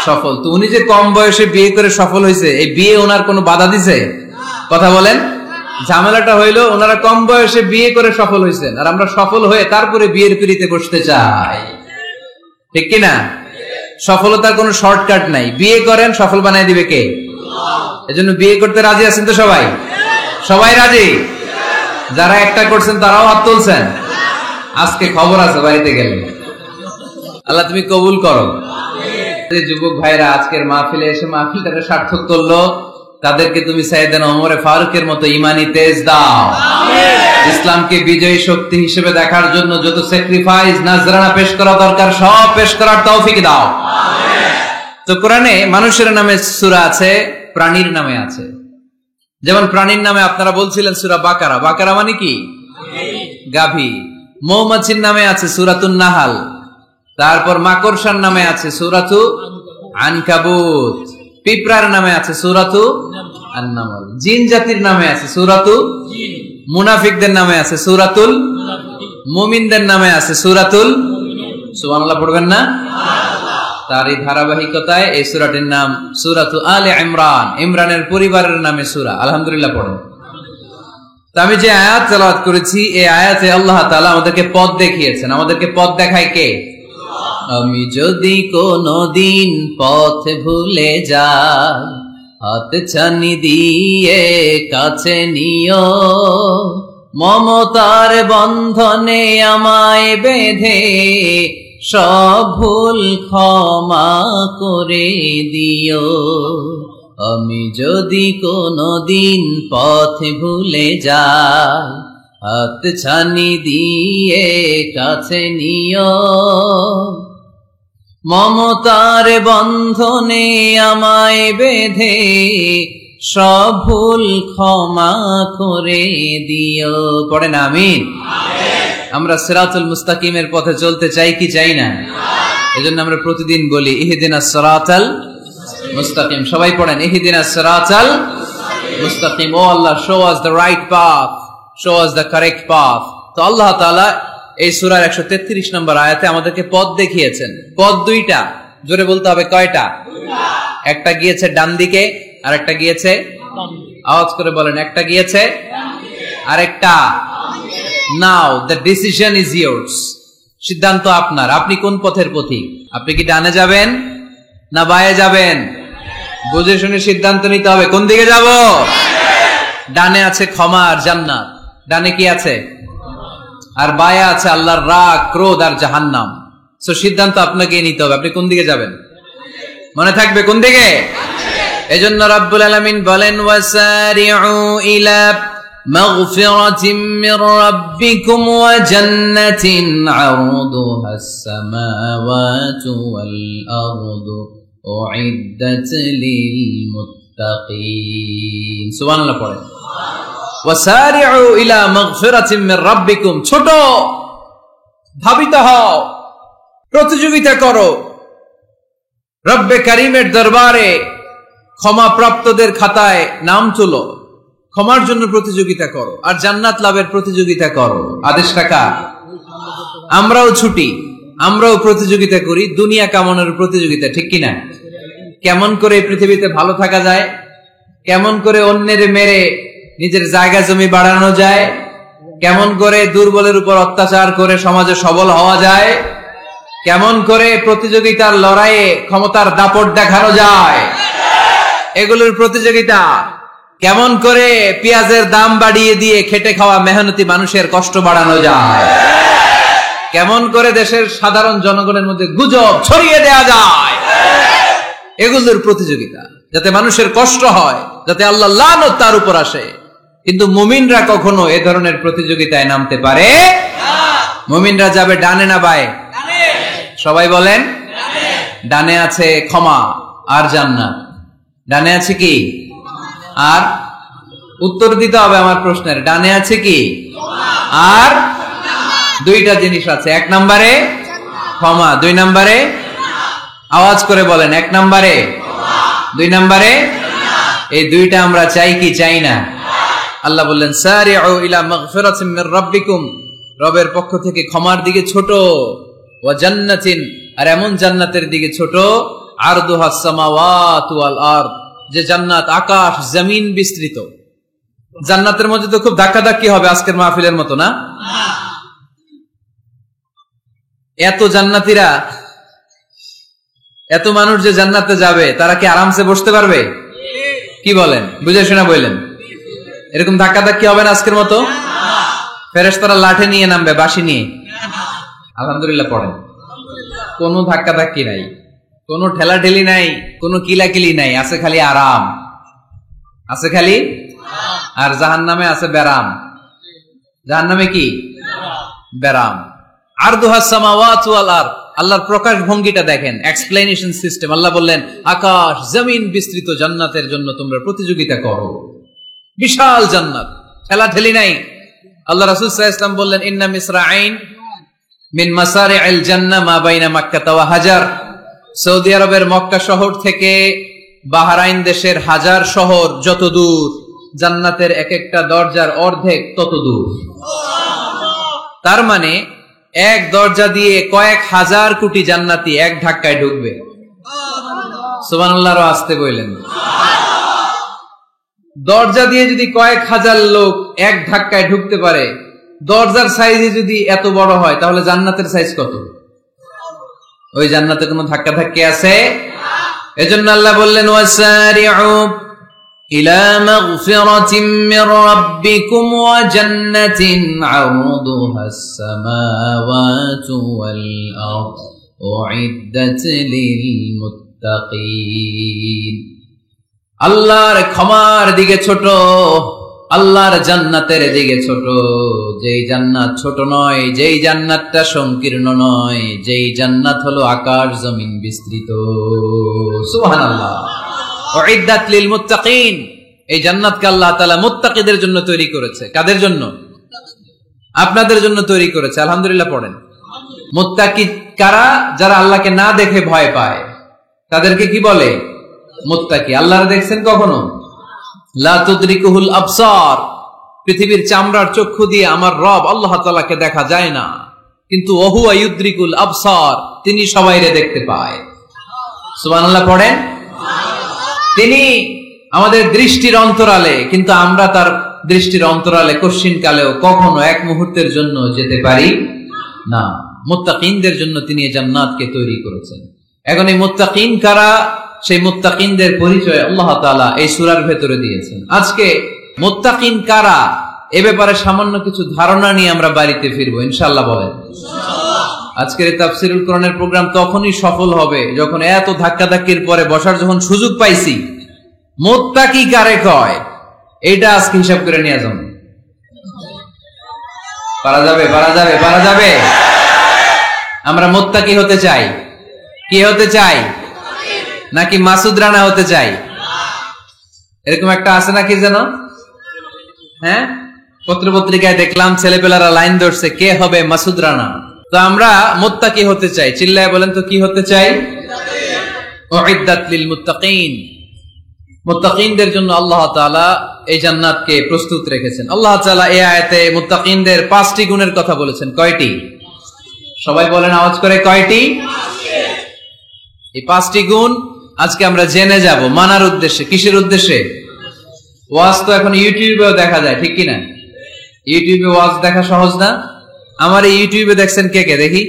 সফল। তো উনি যে কম বয়সে বিয়ে করে সফল হয়েছে, এই বিয়ে ওনার কোনো বাধা দিছে? কথা বলেন। ঝামেলাটা হইলো ওনারা কম বয়সে বিয়ে করে সফল হয়েছেন, আর আমরা সফল হয়ে তারপরে বিয়ের পিড়িতে বসতে চাই, ঠিক কিনা? সফলতার কোনো শর্টকাট নাই। বিয়ে করেন, সফল বানায় দিবে কে? এজন্য বিয়ে করতে রাজি আছেন তো সবাই? সবাই রাজি? যারা একটা করছেন তারাও হাত তুলছেন? আজকে খবর আছে বাড়িতে গেলে। আল্লাহ তুমি কবুল করো। যুবক ভাইরা আজকের মাহফিলে এসে মাহফিলটাকে সার্থক করলো, তাদেরকে তুমি সাইয়েদনা ওমরে ফারুকের মতো ঈমানি তেজ দাও। ইসলামকে বিজয়ী শক্তি হিসেবে দেখার জন্য যত স্যাক্রিফাইস নাজরানা পেশ করা দরকার সব পেশ করার তৌফিক দাও। তো কোরআনে মানুষের নামে সূরা আছে, প্রাণীর নামে আছে। যেমন প্রাণীর নামে আপনারা বলছিলেন সূরা বাকারা। বাকারা মানে কি? গাভী। মৌমাছির নামে আছে সূরাতুন নাহাল। তারপর মাকড়সার নামে আছে সূরাতু আনকাবুত। পিঁপড়ার নামে আছে সূরাতু আন-নামল। জিন জাতির নামে আছে সূরাতু জিন। মুনাফিকদের নামে আছে সূরাতুল মুমিনদের নামে আছে সূরাতুল সুবহানাল্লাহ পড়বেন না? তার এই ধারাবাহিকতায় এই সূরাটির নাম সূরাতু আলে ইমরান, ইমরানের পরিবারের নামে সূরা। আলহামদুলিল্লাহ পড়েন। তো আমি যে আয়াত তেলাওয়াত করেছি এই আয়াতে আল্লাহ তাআলা আমাদেরকে পথ দেখিয়েছেন। আমাদেরকে পথ দেখায় কে? আমি যদি কোনদিন পথ ভুলে যাই, হাত ছানি দিয়ে কাছে নিও, মমতার বন্ধনে আমায় বেঁধে সব ভুল ক্ষমা করে দিও। আমি যদি কোনদিন পথ ভুলে যাই, হাত ছানি দিয়ে কাছে নিও, মমতার বন্ধনে আমায় বেঁধে সব ভুল ক্ষমা করে দিও। পড়েন আমিন। আমরা সিরাতুল মুস্তাকিমের পথে চলতে চাই কি চাই না? এজন্য আমরা প্রতিদিন বলি ইহদিনাস সিরাতাল মুস্তাকিম। সবাই পড়েন ইহদিনাস সিরাতাল মুস্তাকিম। ও Allah, show us the right path, show us the correct path. তো আল্লাহ তাআলা এই সূরার 133 নম্বর আয়াতে আমাদেরকে পথ দেখিয়েছেন। পথ দুইটা, জোরে বলতে হবে কয়টা? একটা গিয়েছে ডান দিকে আর একটা গিয়েছে, আওয়াজ করে বলেন, একটা গিয়েছে আরেকটা। নাও দ্য ডিসিশন ইজ ইয়ার্স। সিদ্ধান্ত আপনার। আপনি কোন পথের পথিক? আপনি কি ডানে যাবেন না বায়ে যাবেন? বুঝে শুনে সিদ্ধান্ত নিতে হবে। কোন দিকে যাব? ডানে আছে ক্ষমা আর জান্নাত। ডানে কি আছে? আর বায়ে আছে আল্লাহর রাগ, ক্রোধ আর জাহান্নাম। সো সিদ্ধান্ত আপনাকে নিতে হবে, আপনি কোন দিকে যাবেন। মনে থাকবে কোন দিকে। এজন্য রাব্বুল আলামিন বলেন ওয়াসারিউ ইলা মাগফিরাতিম মির রাব্বিকুম ওয়া জান্নাতিন আরদুহাস সামাওয়াতু ওয়াল আরদু উইদ্দাত লিল মুত্তাকিন। সুবহানাল্লাহ পড়েন। ওয়াসারিউ ইলা মাগফিরাতিম মির রাব্বিকুম। ছোট, ধাবিত হও, প্রতিযোগিতা করো রব্বে কারীমের দরবারে, ক্ষমা প্রাপ্তদের খাতায় নাম তুলো, ক্ষমার জন্য প্রতিযোগিতা করো আর জান্নাত লাভের প্রতিযোগিতা করো। আদেশটা কার? আমরাও ছুটি, আমরাও প্রতিযোগিতা করি, দুনিয়া কামানোর প্রতিযোগিতা, ঠিক কিনা? কেমন করে পৃথিবীতে ভালো থাকা যায়, কেমন করে অন্যের মেরে নিজের জায়গা জমি বাড়ানো যায়, কেমন করে দুর্বলের উপর অত্যাচার করে সমাজে সবল হওয়া যায়, কেমন করে প্রতিযোগিতার লড়াইয়ে ক্ষমতার দাপট দেখানো যায়, এগুলোর প্রতিযোগিতা। কেমন করে পেঁয়াজের দাম বাড়িয়ে দিয়ে খেটে খাওয়া মেহনতি মানুষের কষ্ট বাড়ানো যায়, কেমন করে দেশের সাধারণ জনগণের মধ্যে গুজব ছড়িয়ে দেয়া যায়, এগুলোর প্রতিযোগিতা, যাতে মানুষের কষ্ট হয়, যাতে আল্লাহ লানত তার উপর আসে। কিন্তু মুমিনরা কখনো এ ধরনের প্রতিযোগিতায় নামতে পারে না। মুমিনরা যাবে ডানে না বায়ে? সবাই বলেন। ডানে আছে ক্ষমা আর জান্নাত। ডানে আছে কি? আর উত্তর দিতে হবে আমার প্রশ্নের। ডানে আছে কি? আর দুইটা জিনিস আছে। এক নম্বরে ক্ষমা, দুই নম্বরে, আওয়াজ করে বলেন, এক নম্বরে, দুই নম্বরে। এই দুইটা আমরা চাই কি চাই না? আল্লাহ বললেন সারিউ ইলা মাগফিরাতিম মির রাব্বিকুম, রবের পক্ষ থেকে ক্ষমার দিকে ছোট, ওয়া জান্নাতিন, আর এমন জান্নাতের দিকে ছোট, আরদুহাস সামাওয়াতু ওয়াল আরদ, যে জান্নাত আকাশ জমিন বিস্তৃত। জান্নাতের মধ্যে তো খুব ধাক্কাধাক্কি হবে আজকের মাহফিলের মতো না? এত জান্নাতীরা, এত মানুষ যে জান্নাতে যাবে, তারা কি আরামসে বসতে পারবে? কি বলেন? বুঝে শোনা বললেন। এরকম ধাক্কাধাক্কি হবে না আজকের মতো? ফেরেশতারা লাঠি নিয়ে নামবে, বাঁশি নিয়ে। আলহামদুলিল্লাহ পড়েন। কোনো ধাক্কাধাক্কি নাই, কোনো ঠেলাঠেলি নাই, কোনো কিলাকিলি নাই, আছে খালি আরাম, আছে খালি। আর জাহান্নামে আছে বেরাম। জাহান্নামে কি? বেরাম। আরদুহাস সামাওয়াতু ওয়াল আরদ, আল্লাহর প্রকাশ ভঙ্গিটা দেখেন, এক্সপ্লেনেশন সিস্টেম। আল্লাহ বললেন আকাশ জমিন বিস্তৃত জান্নাতের জন্য তোমরা প্রতিযোগিতা করো। বিশাল জান্নাত, ঠেলাঠেলি নাই। আল্লাহ রাসূল সাল্লাল্লাহু আলাইহি ওয়াসাল্লাম বললেন ইন্না মিসরাঈন মিন মাসারি'আল জান্নাহ মা বাইনা মাক্কা ওয়া হাজার। সৌদি আরবের মক্কা শহর থেকে বাহরাইন দেশের হাজার শহর যত দূর, জান্নাতের এক একটা দরজার অর্ধেক তত দূর। তার মানে এক দরজা দিয়ে কয়েক হাজার কোটি জান্নাতি এক ধাক্কায় ঢুকবে। সুবহানাল্লাহ আসতে বললেন। দরজা দিয়ে যদি কয়েক হাজার লোক এক ধাক্কায় ঢুকতে পারে, দরজার সাইজে যদি এত বড় হয়, তাহলে জান্নাতের সাইজ কত? ওই জান্নাতে কোনো ধাক্কা ধাক্কি আছে? এজন্য আল্লাহ বললেন ওয়াসারিউ ইলা মাগফিরাতিন মির রাব্বিকুম ওয়া জান্নাতিন আরদুহাস সামাওয়াতু ওয়াল আরদ উইদ্দাত লিল মুত্তাকিন। আল্লাহর ক্ষমার দিকে ছোট, আল্লাহর জান্নাতের দিকে ছোট। যেই জান্নাত ছোট নয়, যেই জান্নাতটা সংকীর্ণ নয়, যেই জান্নাত হলো আকাশ জমিন বিস্তৃত। সুবহানাল্লাহ। উইদ্দাত লিল মুত্তাকিন। এই জান্নাতকে আল্লাহ তাআলা মুত্তাকিদের জন্য তৈরি করেছে। কাদের জন্য? আপনাদের জন্য তৈরি করেছে। আলহামদুলিল্লাহ পড়েন। মুত্তাকি কারা? যারা আল্লাহকে না দেখে ভয় পায়, তাদেরকে কি বলে? মুত্তাকি। আল্লাহর দেখছেন কখনো? লা তুদরিকুহুল আবসার। পৃথিবীর চামড়ার চক্ষু দিয়ে আমার রব আল্লাহ তাআলাকে দেখা যায় না, কিন্তু ওহুয়া ইউদরিকুল আবসার, তিনি সবাইরে দেখতে পায়। সুবহানাল্লাহ পড়েন। তিনি আমাদের দৃষ্টির অন্তরালে, কিন্তু আমরা তার দৃষ্টির অন্তরালে কশ্চিন কালেও কখনো এক মুহূর্তের জন্য যেতে পারি না। মুত্তাকিনদের জন্য তিনি এই জান্নাতকে তৈরি করেছেন। এখন এই মুত্তাকিন কারা, সেই মুত্তাকিনদের পরিচয় আল্লাহ তাআলা এই সূরার ভেতরে দিয়েছেন। আজকে মুত্তাকিন কারা এ ব্যাপারে সামান্য কিছু ধারণা নিয়ে আমরা বাড়িতে ফিরবো ইনশাআল্লাহ। বলেন আজকের এই তাফসীরুল কোরআনের প্রোগ্রাম তখনই সফল হবে যখন এত ধাক্কাধাক্কির পরে বসার যখন সুযোগ পাইছি, মুত্তাকি কারে কয় এইটা আজকে হিসাব করে নিয়ে যান। পারা যাবে? পারা যাবে? পারা যাবে? আমরা মুত্তাকি হতে চাই। কি হতে চাই? নাকি মাসুদ রানা হতে চাই? এরকম একটা আছে নাকি যেন, হ্যাঁ, পত্রপত্রিকায় দেখলাম ছেলেপেলারা লাইন ধরছে কে হবে মাসুদ রানা। তো আমরা মুত্তাকি হতে চাই। চিল্লায় বলেন তো কি হতে চাই? উইদ্দাত লিল মুত্তাকিন। মুত্তাকিনদের জন্য আল্লাহ তাআলা এই জান্নাতকে প্রস্তুত রেখেছেন। আল্লাহ তাআলা এই আয়াতে মুত্তাকিনদের 5টি গুণের কথা বলেছেন। কয়টি? সবাই বলেন আওয়াজ করে, কয়টি? এই 5টি গুণ আজকে আমরা জেনে যাব মানার উদ্দেশ্যে। কিসের উদ্দেশ্যে? ওয়াজ তো এখন ইউটিউবেও দেখা যায়, ঠিক কিনা? ইউটিউবে ওয়াজ দেখা সহজ না? আমার এই ইউটিউবে দেখছেন কে কে? দেখি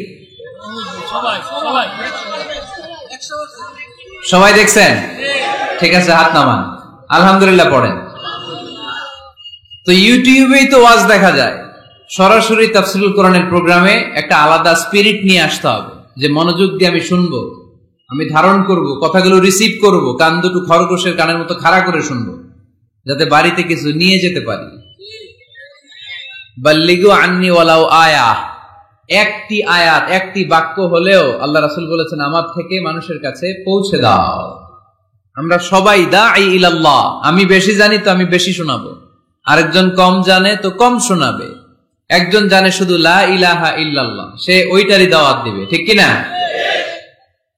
সবাই দেখছেন? ঠিক আছে, হাত নামান। আলহামদুলিল্লাহ পড়েন। তো ইউটিউবেই তো ওয়াজ দেখা যায়। সরাসরি তাফসীরুল কোরআনের প্রোগ্রামে একটা আলাদা স্পিরিট নিয়ে আসতে হবে, যে মনোযোগ দিয়ে আমি শুনবো, আমি ধারণ করব, কথাগুলো রিসিভ করব, কান দুটো খরগোশের কানের মতো খাড়া করে শুনবো, যাতে বাড়িতে কিছু নিয়ে যেতে পারি। বাল্লিগু আন্নি ওয়ালাউ আয়া। একটি আয়াত, একটি বাক্য হলেও আল্লাহ রাসূল বলেছেন আমার থেকে মানুষের কাছে পৌঁছে দাও। আমরা সবাই দাঈ ইলাল্লাহ। আমি বেশি জানি তো আমি বেশি শোনাবো, আরেকজন কম জানে তো কম শোনাবে। একজন জানে শুধু লা ইলাহা ইল্লাল্লাহ, সে ওইটারই দাওয়াত দিবে, ঠিক কিনা?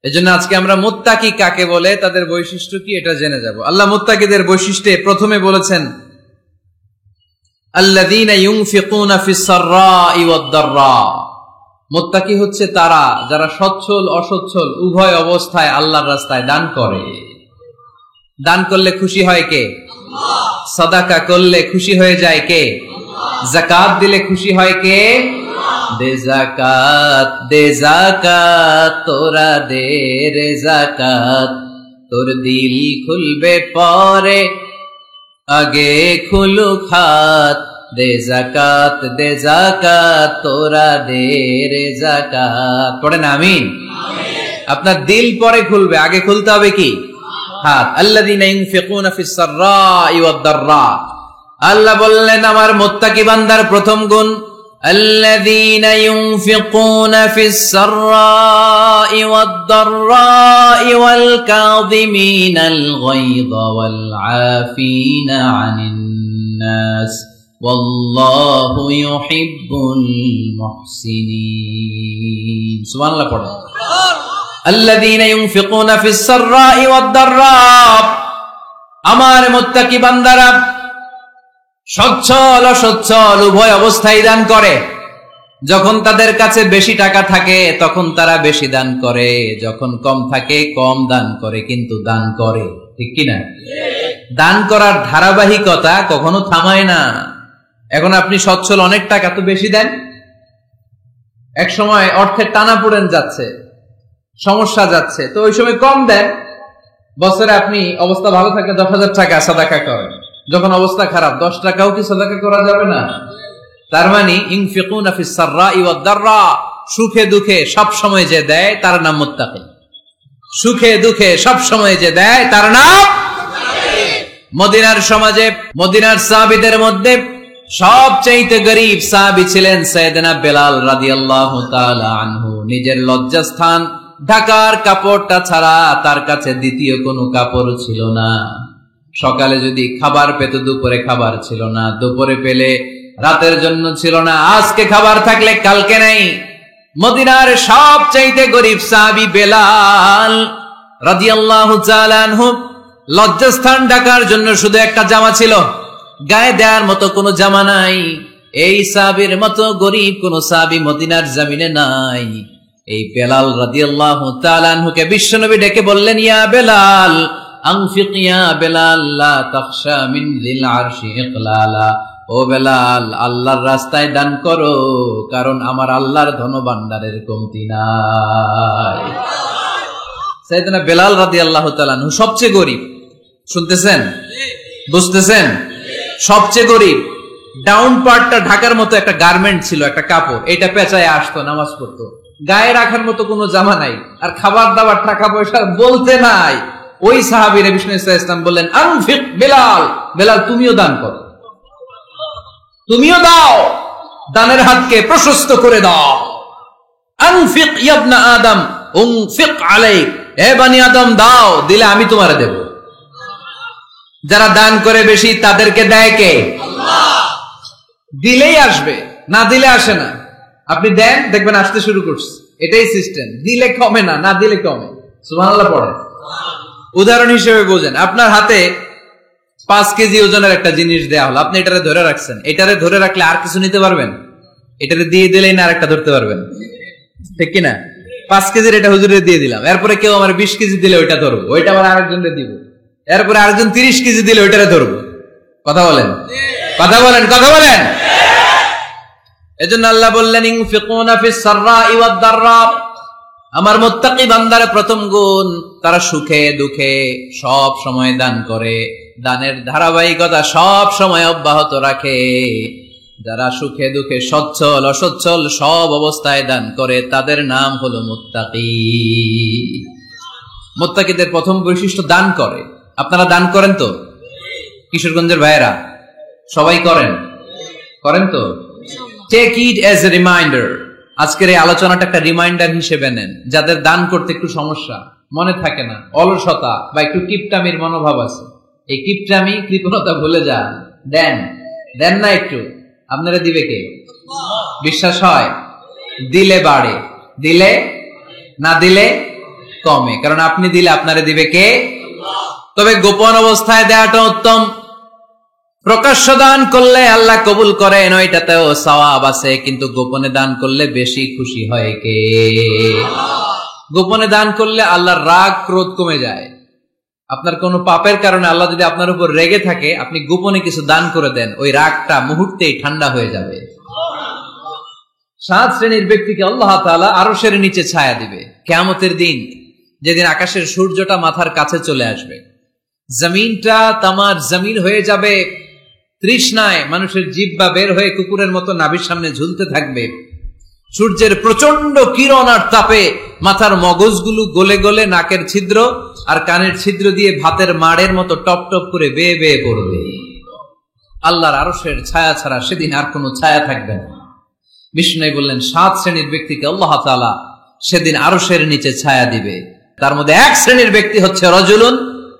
এজন্য আজকে আমরা মুত্তাকি কাকে বলে, তাদের বৈশিষ্ট্য কি, এটা জেনে যাব। আল্লাহ মুত্তাকিদের বৈশিষ্ট্যে প্রথমে বলেছেন আল্লাযীনা ইউনফিকুনা ফিস সাররাই ওয়াদ দাররা। মুত্তাকি হচ্ছে তারা যারা সচ্ছল অসচ্ছল উভয় অবস্থায় আল্লাহর রাস্তায় দান করে। দান করলে খুশি হয় কে? আল্লাহ। সাদাকা করলে খুশি হয়ে যায় কে? আল্লাহ। যাকাত দিলে খুশি হয় কে? আল্লাহ। দে যাকাত, দে যাকাত, তোরা দে রে যাকাত, তোর দিল খুলবে পরে, আগে খুলুক হাত। দে যাকাত, দে যাকাত, তোরা দে রে যাকাত। পড়েন আমিন। আপনার দিল পরে খুলবে, আগে খুলতে হবে কি? হাত। আল্লাযীনা ইউনফিকুনা ফিস সাররাই ওয়াদ দাররা। আল্লাহ বললেন আমার মুত্তাকি বান্দার প্রথম গুণ আল্লাযীনা ইউনফিকুনা ফিস সাররাই ওয়াদ দাররাই ওয়াল কাযিমিনাল গায়যা ওয়াল আফিনা আনিন নাস ওয়াল্লাহু ইউহিব্বুল মুহসিনিন। সুবহানাল্লাহ পড়ো। আল্লাযীনা ইউনফিকুনা ফিস সাররাই ওয়াদ দাররা। আমার মুত্তাকি বান্দারা সচ্ছল অসচ্ছল উভয় অবস্থায় দান করে। যখন তাদের কাছে বেশি টাকা থাকে তখন তারা বেশি দান করে, যখন কম থাকে কম দান করে, কিন্তু দান করে। ঠিক কিনা? দান করার ধারাবাহিকতা কখনো থামায় না। এখন আপনি সচ্ছল, অনেক টাকা তো বেশি দেন, এক সময় অর্থের টানাপোড়েন যাচ্ছে, সমস্যা যাচ্ছে, তো ওই সময় কম দেন। বছরে আপনি অবস্থা ভালো থাকলে 10,000 টাকা সাদাকা করেন, যখন অবস্থা খারাপ 10 টাকাও কি সাদাকা করা যাবে না? তার মানে ইনফিকুনা ফিস সাররাই ওয়াদ দাররা, সুখে দুঃখে সব সময় যে দেয় তার নাম মুত্তাকি। সুখে দুঃখে সব সময় যে দেয় তার নাম। মদিনার সমাজে, মদিনার সাহাবীদের মধ্যে সবচেয়ে গরীব সাহাবী ছিলেন সাইয়েদনা বেলাল রাদিয়াল্লাহু তাআলা আনহু। নিজের লজ্জাস্থান ঢাকার কাপড়টা ছাড়া তার কাছে দ্বিতীয় কোনো কাপড় ছিল না। সকালে যদি খাবার পেত, দুপুরে খাবার ছিল না, দুপুরে পেলে রাতের জন্য ছিল না, আজকে খাবার থাকলে কালকে নাই। মদিনার সবচেয়ে গরীব সাহাবী বেলাল রাদিয়াল্লাহু তাআলা আনহু, লজ্জাস্থান ঢাকার জন্য শুধু একটা জামা ছিল, গায়ে দেওয়ার মতো কোনো জামা নাই। এই সাহাবীর মতো গরীব কোন সাহাবী মদিনার জমিনে নাই। এই বেলাল রাদিয়াল্লাহু তাআলা আনহুকে বিশ্বনবী ডেকে বললেন, ইয়া বেলাল আনফিক ইয়া বেলাল লা তাখশা মিন যিল আরশি ইকলালা। ও বেলাল, আল্লাহর রাস্তায় দান করো, কারণ আমার আল্লাহর ধনভাণ্ডারের কমতি নাই। সাইয়েদনা বেলাল রাদিয়াল্লাহু তাআলা আনহু সবচেয়ে গরীব। শুনতেছেন? বুঝতেছেন? সবচেয়ে গরীব। ডাউন পার্টটা ঢাকার মতো একটা গার্মেন্ট ছিল, একটা কাপড়, এটা পেঁচায় আসতো, নামাজ পড়তো। গায়ে রাখার মতো কোনো জামা নাই, আর খাবার দাবার টাকা পয়সা বলতে নাই। ওই সাহাবীরে বিষ্ণু ইসলাম বললেন, আনফিক বেলাল, বেলাল তুমিও দান করো, তুমিও দাও, দানের হাতকে প্রশস্ত করে দাও। আনফিক ইয়া ইবনা আদম উনফিক আলাইক, হে বনি আদম দাও, দিলে আমি তোমারে দেব। যারা দান করে বেশি তাদেরকে দেয় কে? আল্লাহ। দিলেই আসবে, না দিলে আসে না। আপনি দেন, দেখবেন আসতে শুরু করছে। এটাই সিস্টেম। দিলে কমে না, না দিলে কমে। সুবহানাল্লাহ পড়ে। উদাহরণ হিসেবে বোঝেন, আপনার হাতে 5 কেজি ওজনের একটা জিনিস দেয়া হলো, আপনি এটারে ধরে রাখছেন। এটারে ধরে রাখলে আর কিছু নিতে পারবেন? এটারে দিয়ে দিলেই না আরেকটা ধরতে পারবেন, ঠিক কিনা? 5 কেজির এটা হুজুরে দিয়ে দিলাম, এরপরে কেউ আমার 20 কেজি দিলে ওইটা ধরবো, ওইটা আবার আরেকজনকে দিব, এরপরে আরেকজন 30 কেজি দিলে ওইটারে ধরবো। কথা বলেন, কথা বলেন, কথা বলেন। এজন্য আল্লাহ বললেন, ইনফিকুনা ফিস সাররাই ওয়াদ দাররা, আমার মুত্তাকি বান্দার প্রথম গুণ, তারা সুখে দুঃখে সব সময় দান করে, দানের ধারাবাহিকতা সব সময় অব্যাহত রাখে। যারা সুখে দুঃখে সচ্ছল অসচ্ছল সব অবস্থায় দান করে, তাদের নাম হলো মুত্তাকি। মুত্তাকিদের প্রথম বৈশিষ্ট্য দান করে। আপনারা দান করেন তো? কিশোরগঞ্জের ভাইয়েরা সবাই করেন? করেন তো? Take it as a reminder. আজকের এই আলোচনাটা একটা রিমাইন্ডার হিসেবে নেন। যাদের দান করতে একটু সমস্যা, মনে থাকে না, অলসতা বা একটু কিপটামির মনোভাব আছে, এই কিপটামি কৃপণতা ভুলে যান, দেন। দেন না একটু, আপনারা দিবে কে? বিশ্বাস হয়? দিলে বাড়ে, দিলে না দিলে কমে, কারণ আপনি দিলে আপনারে দিবে কে? তবে গোপন অবস্থায় দেওয়াটা উত্তম। প্রকাশ্য দান করলে আল্লাহ কবুল করেন, ওইটাতেও সওয়াব আছে, কিন্তু গোপনে দান করলে বেশি খুশি হয় কে? গোপনে দান করলে আল্লাহর রাগ ক্রোধ কমে যায়। আপনার কোনো পাপের কারণে আল্লাহ যদি আপনার উপর রেগে থাকে, আপনি গোপনে কিছু দান করে দেন, ওই রাগটা মুহূর্তেই ঠান্ডা হয়ে যাবে। 7 শ্রেণীর ব্যক্তিকে আল্লাহ তাআলা আরশের নিচে ছায়া দিবে কিয়ামতের দিন, যেদিন আকাশের সূর্যটা মাথার কাছে চলে আসবে, জমিনটা তামার জমিন হয়ে যাবে, তৃষ্ণায় মানুষের জিহ্বা বের হয়ে কুকুরের মতো নাভির সামনে ঝুলতে থাকবে। সূর্যের প্রচন্ড কিরণ আর তাপে মাথার মগজগুলো গলে গলে নাকের ছিদ্র আর কানের ছিদ্র দিয়ে ভাতের মাড়ের মতো টপ টপ করে বেয়ে বেয়ে পড়বে। আল্লাহর আরশের ছায়া ছাড়া সেদিন আর কোনো ছায়া থাকবে না। বিষ্ণু বললেন, 7 শ্রেণীর ব্যক্তিকে আল্লাহ তাআলা সেদিন আরশের নিচে ছায়া দিবে। তার মধ্যে 1 শ্রেণীর ব্যক্তি হচ্ছে রাজুলুন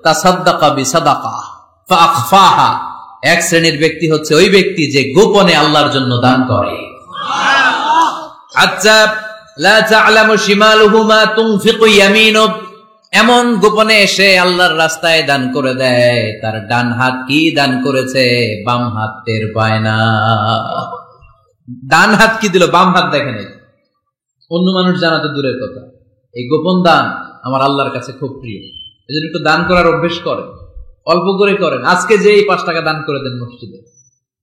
তাসাদ্দাকা বিসাদাকা ফাআখফাহা। 1 শ্রেণীর ব্যক্তি হচ্ছে ওই ব্যক্তি যে গোপনে আল্লাহর জন্য দান করে। আচ্ছা, লা তা'লামু শিমালুহু মা তুনফিকু ইয়ামিনুহু, এমন গোপনে এসে আল্লাহর রাস্তায় দান করে দেয়, তার ডান হাত কি দান করেছে বাম হাত টের পায় না। ডান হাত কি দিল, বাম হাত দেখে নেই। অন্য মানুষ জানা তো দূরের কথা, এই গোপন দান আমার আল্লাহর কাছে খুব প্রিয়। এই জন্য একটু দান করার অভ্যেস করেন, অল্প করে করেন। আজকে যে এই 5 টাকা দান করে দেন মসজিদে,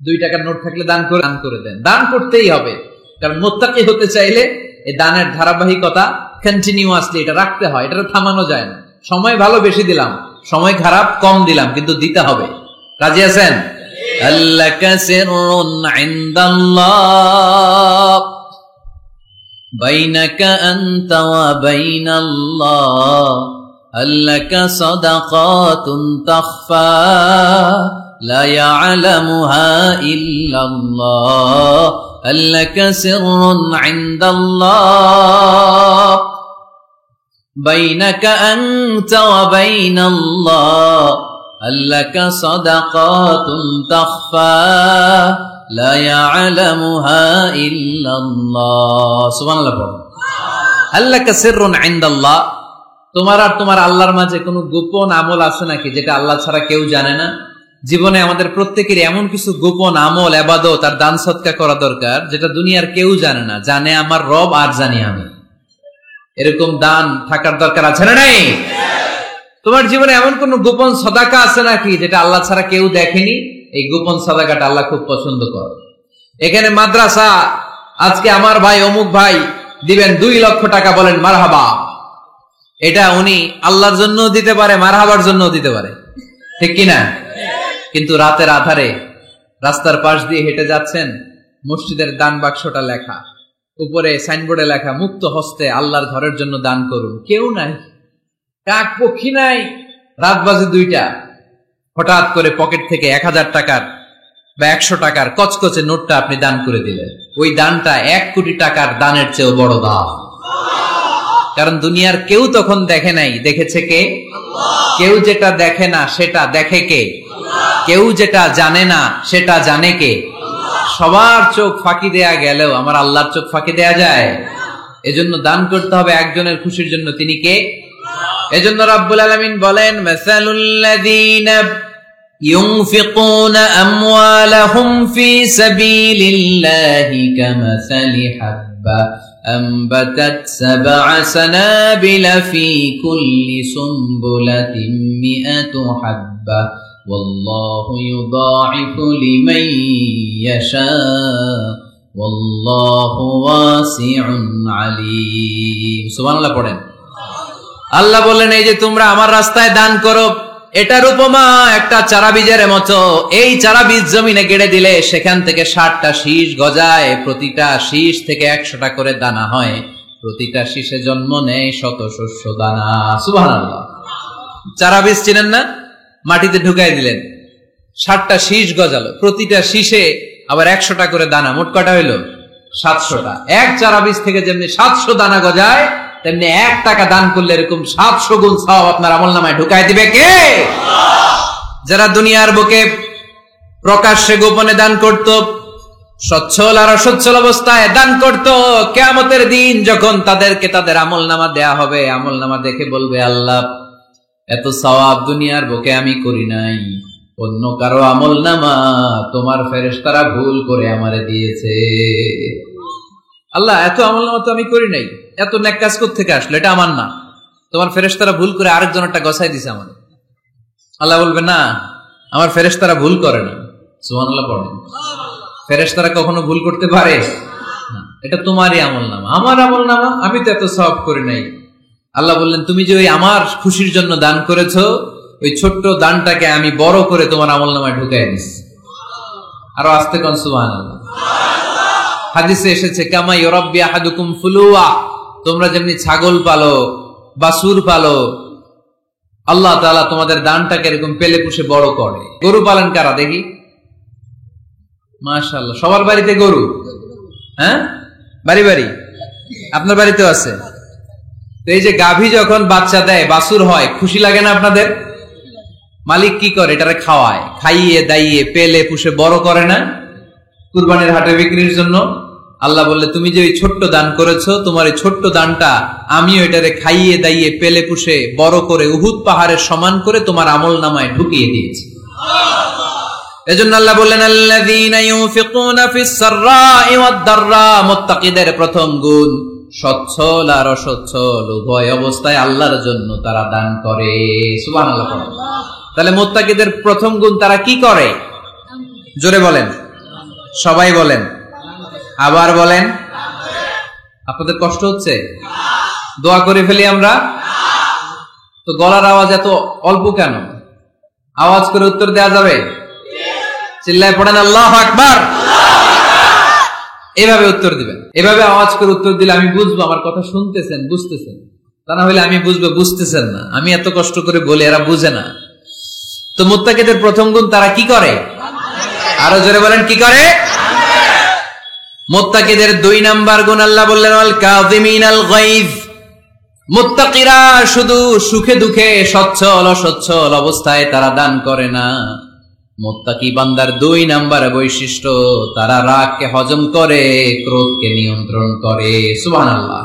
2 টাকার নোট থাকলে দান করে দেন। দান করতেই হবে, কারণ মুত্তাকি হতে চাইলে এই দানের ধারাবাহিকতা কন্টিনিউয়াসলি এটা রাখতে হয়, এটা থামানো যায় না। সময় ভালো বেশি দিলাম, সময় খারাপ কম দিলাম, কিন্তু দিতে হবে। রাজি আছেন? আল্লাকা সিররুন ইনদাল্লাহ বাইনাকা আনতা ওয়া বাইনাল্লাহ, আল্লাকা সাদাকাতুন তাখফা লা ইয়ালামুহা ইল্লাল্লাহ, আল্লাকা সিররুন ইনদাল্লাহ বাইনাকা আনতা ওয়া বাইনাল্লাহ, আল্লাকা সাদাকাতুন তাখফা লা ইয়ালামুহা ইল্লাল্লাহ। সুবহানাল্লাহ পড়ুন। আল্লাকা সিররুন ইনদাল্লাহ, তোমার আর তোমার আল্লাহর মাঝে কোনো গোপন আমল আছে নাকি যেটা আল্লাহ ছাড়া কেউ জানে না? জীবনে আমাদের প্রত্যেকের এমন কিছু গোপন আমল, ইবাদত আর দান সদকা করা দরকার যেটা দুনিয়ার কেউ জানে না, জানে আমার রব আর জানি আমি। এরকম দান থাকার দরকার আছে না নাই? তোমার জীবনে এমন কোন গোপন সাদাকা আছে নাকি যেটা আল্লাহ ছাড়া কেউ দেখেনি? এই গোপন সাদাকাটা আল্লাহ খুব পছন্দ করে। এখানে মাদ্রাসা, আজকে আমার ভাই অমুক ভাই দিবেন 2 লক্ষ টাকা, বলেন মারহাবা। এটা উনি আল্লাহর জন্য দিতে পারে, মারহাবার জন্য দিতে পারে, ঠিক কিনা? কিন্তু রাতের আধারে রাস্তার পাশ দিয়ে হেঁটে যাচ্ছেন, মসজিদের দান বাক্সটা লেখা, উপরে সাইনবোর্ডে লেখা মুক্ত হস্তে আল্লাহর ঘরের জন্য দান করুন। কেউ নাই, কাক পক্ষী নাই। রাত বাজে 2টা, হঠাৎ করে পকেট থেকে 1000 টাকার বা 100 টাকার কচকচে নোটটা আপনি দান করে দিলেন। ওই দানটা 1 কোটি টাকার দানের চেয়েও বড় দান। কারণ দুনিয়ার কেউ তখন দেখে নাই, দেখেছে কে? কেউ যেটা দেখে না সেটা দেখে কে? কেউ যেটা জানে না সেটা জানে কে? সবার চোখ ফাঁকি দেয়া গেলেও আমার আল্লাহর চোখ ফাঁকি দেয়া যায়? এজন্য দান করতে হবে একজনের খুশির জন্য, তিনি কে? এজন্য রাব্বুল আলামিন বলেন, মাসালুল্লাযীনা ইউনফিকুনা আমওয়ালাহুম ফি সাবিলিল্লাহি কামাসালি হাব্বা أنبتت 7 سنابل في كل سنبلة 100 حبة والله يضاعف لمن يشاء والله واسع عليم। সুবহানাল্লাহ পড়েন। আল্লাহ বলেন, এই যে তোমরা আমার রাস্তায় দান করো, এটার উপমা একটা চারা বীজের মতো। এই চারা বীজ জমিনে গেড়ে দিলে সেখান থেকে 60টা শীষ গজায়, প্রতিটা শীষ থেকে 100টা করে দানা হয়, প্রতিটা শীষে জন্ম নেয় শত শস্য দানা। সুবহানাল্লাহ। চারা বীজ চিনেন না? মাটিতে ঢুকাই দিলেন, 60টা শীষ গজালো, প্রতিটা শীষে আবার 100টা করে দানা, মোট কটা হইলো? 700টা। এক চারা বীজ থেকে যেমনি 700 দানা গজায়, তেমনি 1 টাকা দান করলে এরকম 700 গুণ সওয়াব আপনার আমলনামায় ঢুকাই দিবে কে? যারা দুনিয়ার বুকে প্রকাশ্যে গোপনে দান করত, সচ্ছল আর অসচ্ছল অবস্থায় দান করত, কিয়ামতের দিন যখন তাদেরকে তাদের আমলনামা দেয়া হবে, আমলনামা দেখে বলবে, আল্লাহ এত সওয়াব দুনিয়ার বুকে আমি করি নাই, অন্য কারো আমলনামা তোমার ফেরেশতারা ভুল করে আমারে দিয়েছে। আল্লাহ এত আমলনামা তো আমি করি নাই, এত নেক কাজ কোত্থেকে আসলো? এটা আমার না, তোমার ফেরেশতারা ভুল করে আরেকজনেরটা গছাই দিছে আমার। আল্লাহ বলবে, না, আমার ফেরেশতারা ভুল করে না। সুবহানাল্লাহ পড়েন। ফেরেশতারা কখনো ভুল করতে পারে না, এটা তোমারই আমলনামা, আমার আমলনামা, আমি তো এত সওয়াব করি নাই। আল্লাহ বললেন, তুমি যে ওই আমার খুশির জন্য দান করেছো, ওই ছোট্ট দানটাকে আমি বড় করে তোমার আমলনামায় ঢুকাই দিছি। আরো আস্তে কোন সুবহানাল্লাহ। হাদিসে এসেছে, কামা ইউরাব্বি আহাদুকুম ফুলুয়া, তোমরা যেমনি ছাগল পালো, বাছুর পালো, আল্লাহ তাআলা তোমাদের দানটাকে এরকম পেলে পুষে বড় করে। গরু পালন কারা দেখি? মাশাআল্লাহ, সবার বাড়িতে গরু? হ্যাঁ, বাড়ি বাড়ি। আপনার বাড়িতেও আছে? তো এই যে গাভী যখন বাচ্চা দেয়, বাছুর হয়, খুশি লাগে না আপনাদের? মালিক কি করে? এটারে খাওয়ায়, খাইয়ে দাইয়ে পেলে পুষে বড় করে না? কুরবানির হাটে বিক্রির জন্য আল্লাহ বললে তুমি যে ওই ছোট্ট দান করেছো, তোমার এই ছোট্ট দানটা আমিও এটারে খাইয়ে দাইয়ে পেলে পুষে বড় করে উহুদ পাহাড়ের সমান করে তোমার আমল নামায় ঢুকিয়ে দিয়েছি। এজন্য আল্লাহ বললেন আল্লাযীনা ইউনফিকুনা ফিস সাররাই ওয়াদ দাররা, মুত্তাকিদের প্রথম গুণ সচ্ছল আর অসচ্ছল উভয় অবস্থায় আল্লাহর জন্য তারা দান করে। সুবহানাল্লাহ। তাহলে মুত্তাকিদের প্রথম গুণ তারা কি করে? জোরে বলেন, সবাই বলেন, আবার বলেন। আপনাদের কষ্ট হচ্ছে? দোয়া করে ফেলি আমরা তো। গলার আওয়াজ এত অল্প কেন? আওয়াজ করে উত্তর দেওয়া যাবে? চিল্লায় পড়েন আল্লাহু আকবার। এভাবে উত্তর দিবেন, এভাবে আওয়াজ করে উত্তর দিলে আমি বুঝবো আমার কথা শুনতেছেন, বুঝতেছেন। তা না হলে আমি বুঝবো বুঝতেছেন না, আমি এত কষ্ট করে বলি এরা বুঝে না। তো মুত্তাকিদের প্রথম গুণ তারা কি করে? আরো জোরে বলেন, কি করে? মুত্তাকিদের 2 নাম্বার গুণ আল্লাহ বললেন আল কাযিমিনাল গায়জ। মুত্তাকিরা শুধু সুখে দুঃখে সচ্ছল অসচ্ছল অবস্থায় তারা দান করে না। মুত্তাকি বান্দার 2 নাম্বার বৈশিষ্ট্য, তারা রাগকে হজম করে, ক্রোধকে নিয়ন্ত্রণ করে। সুবহানাল্লাহ।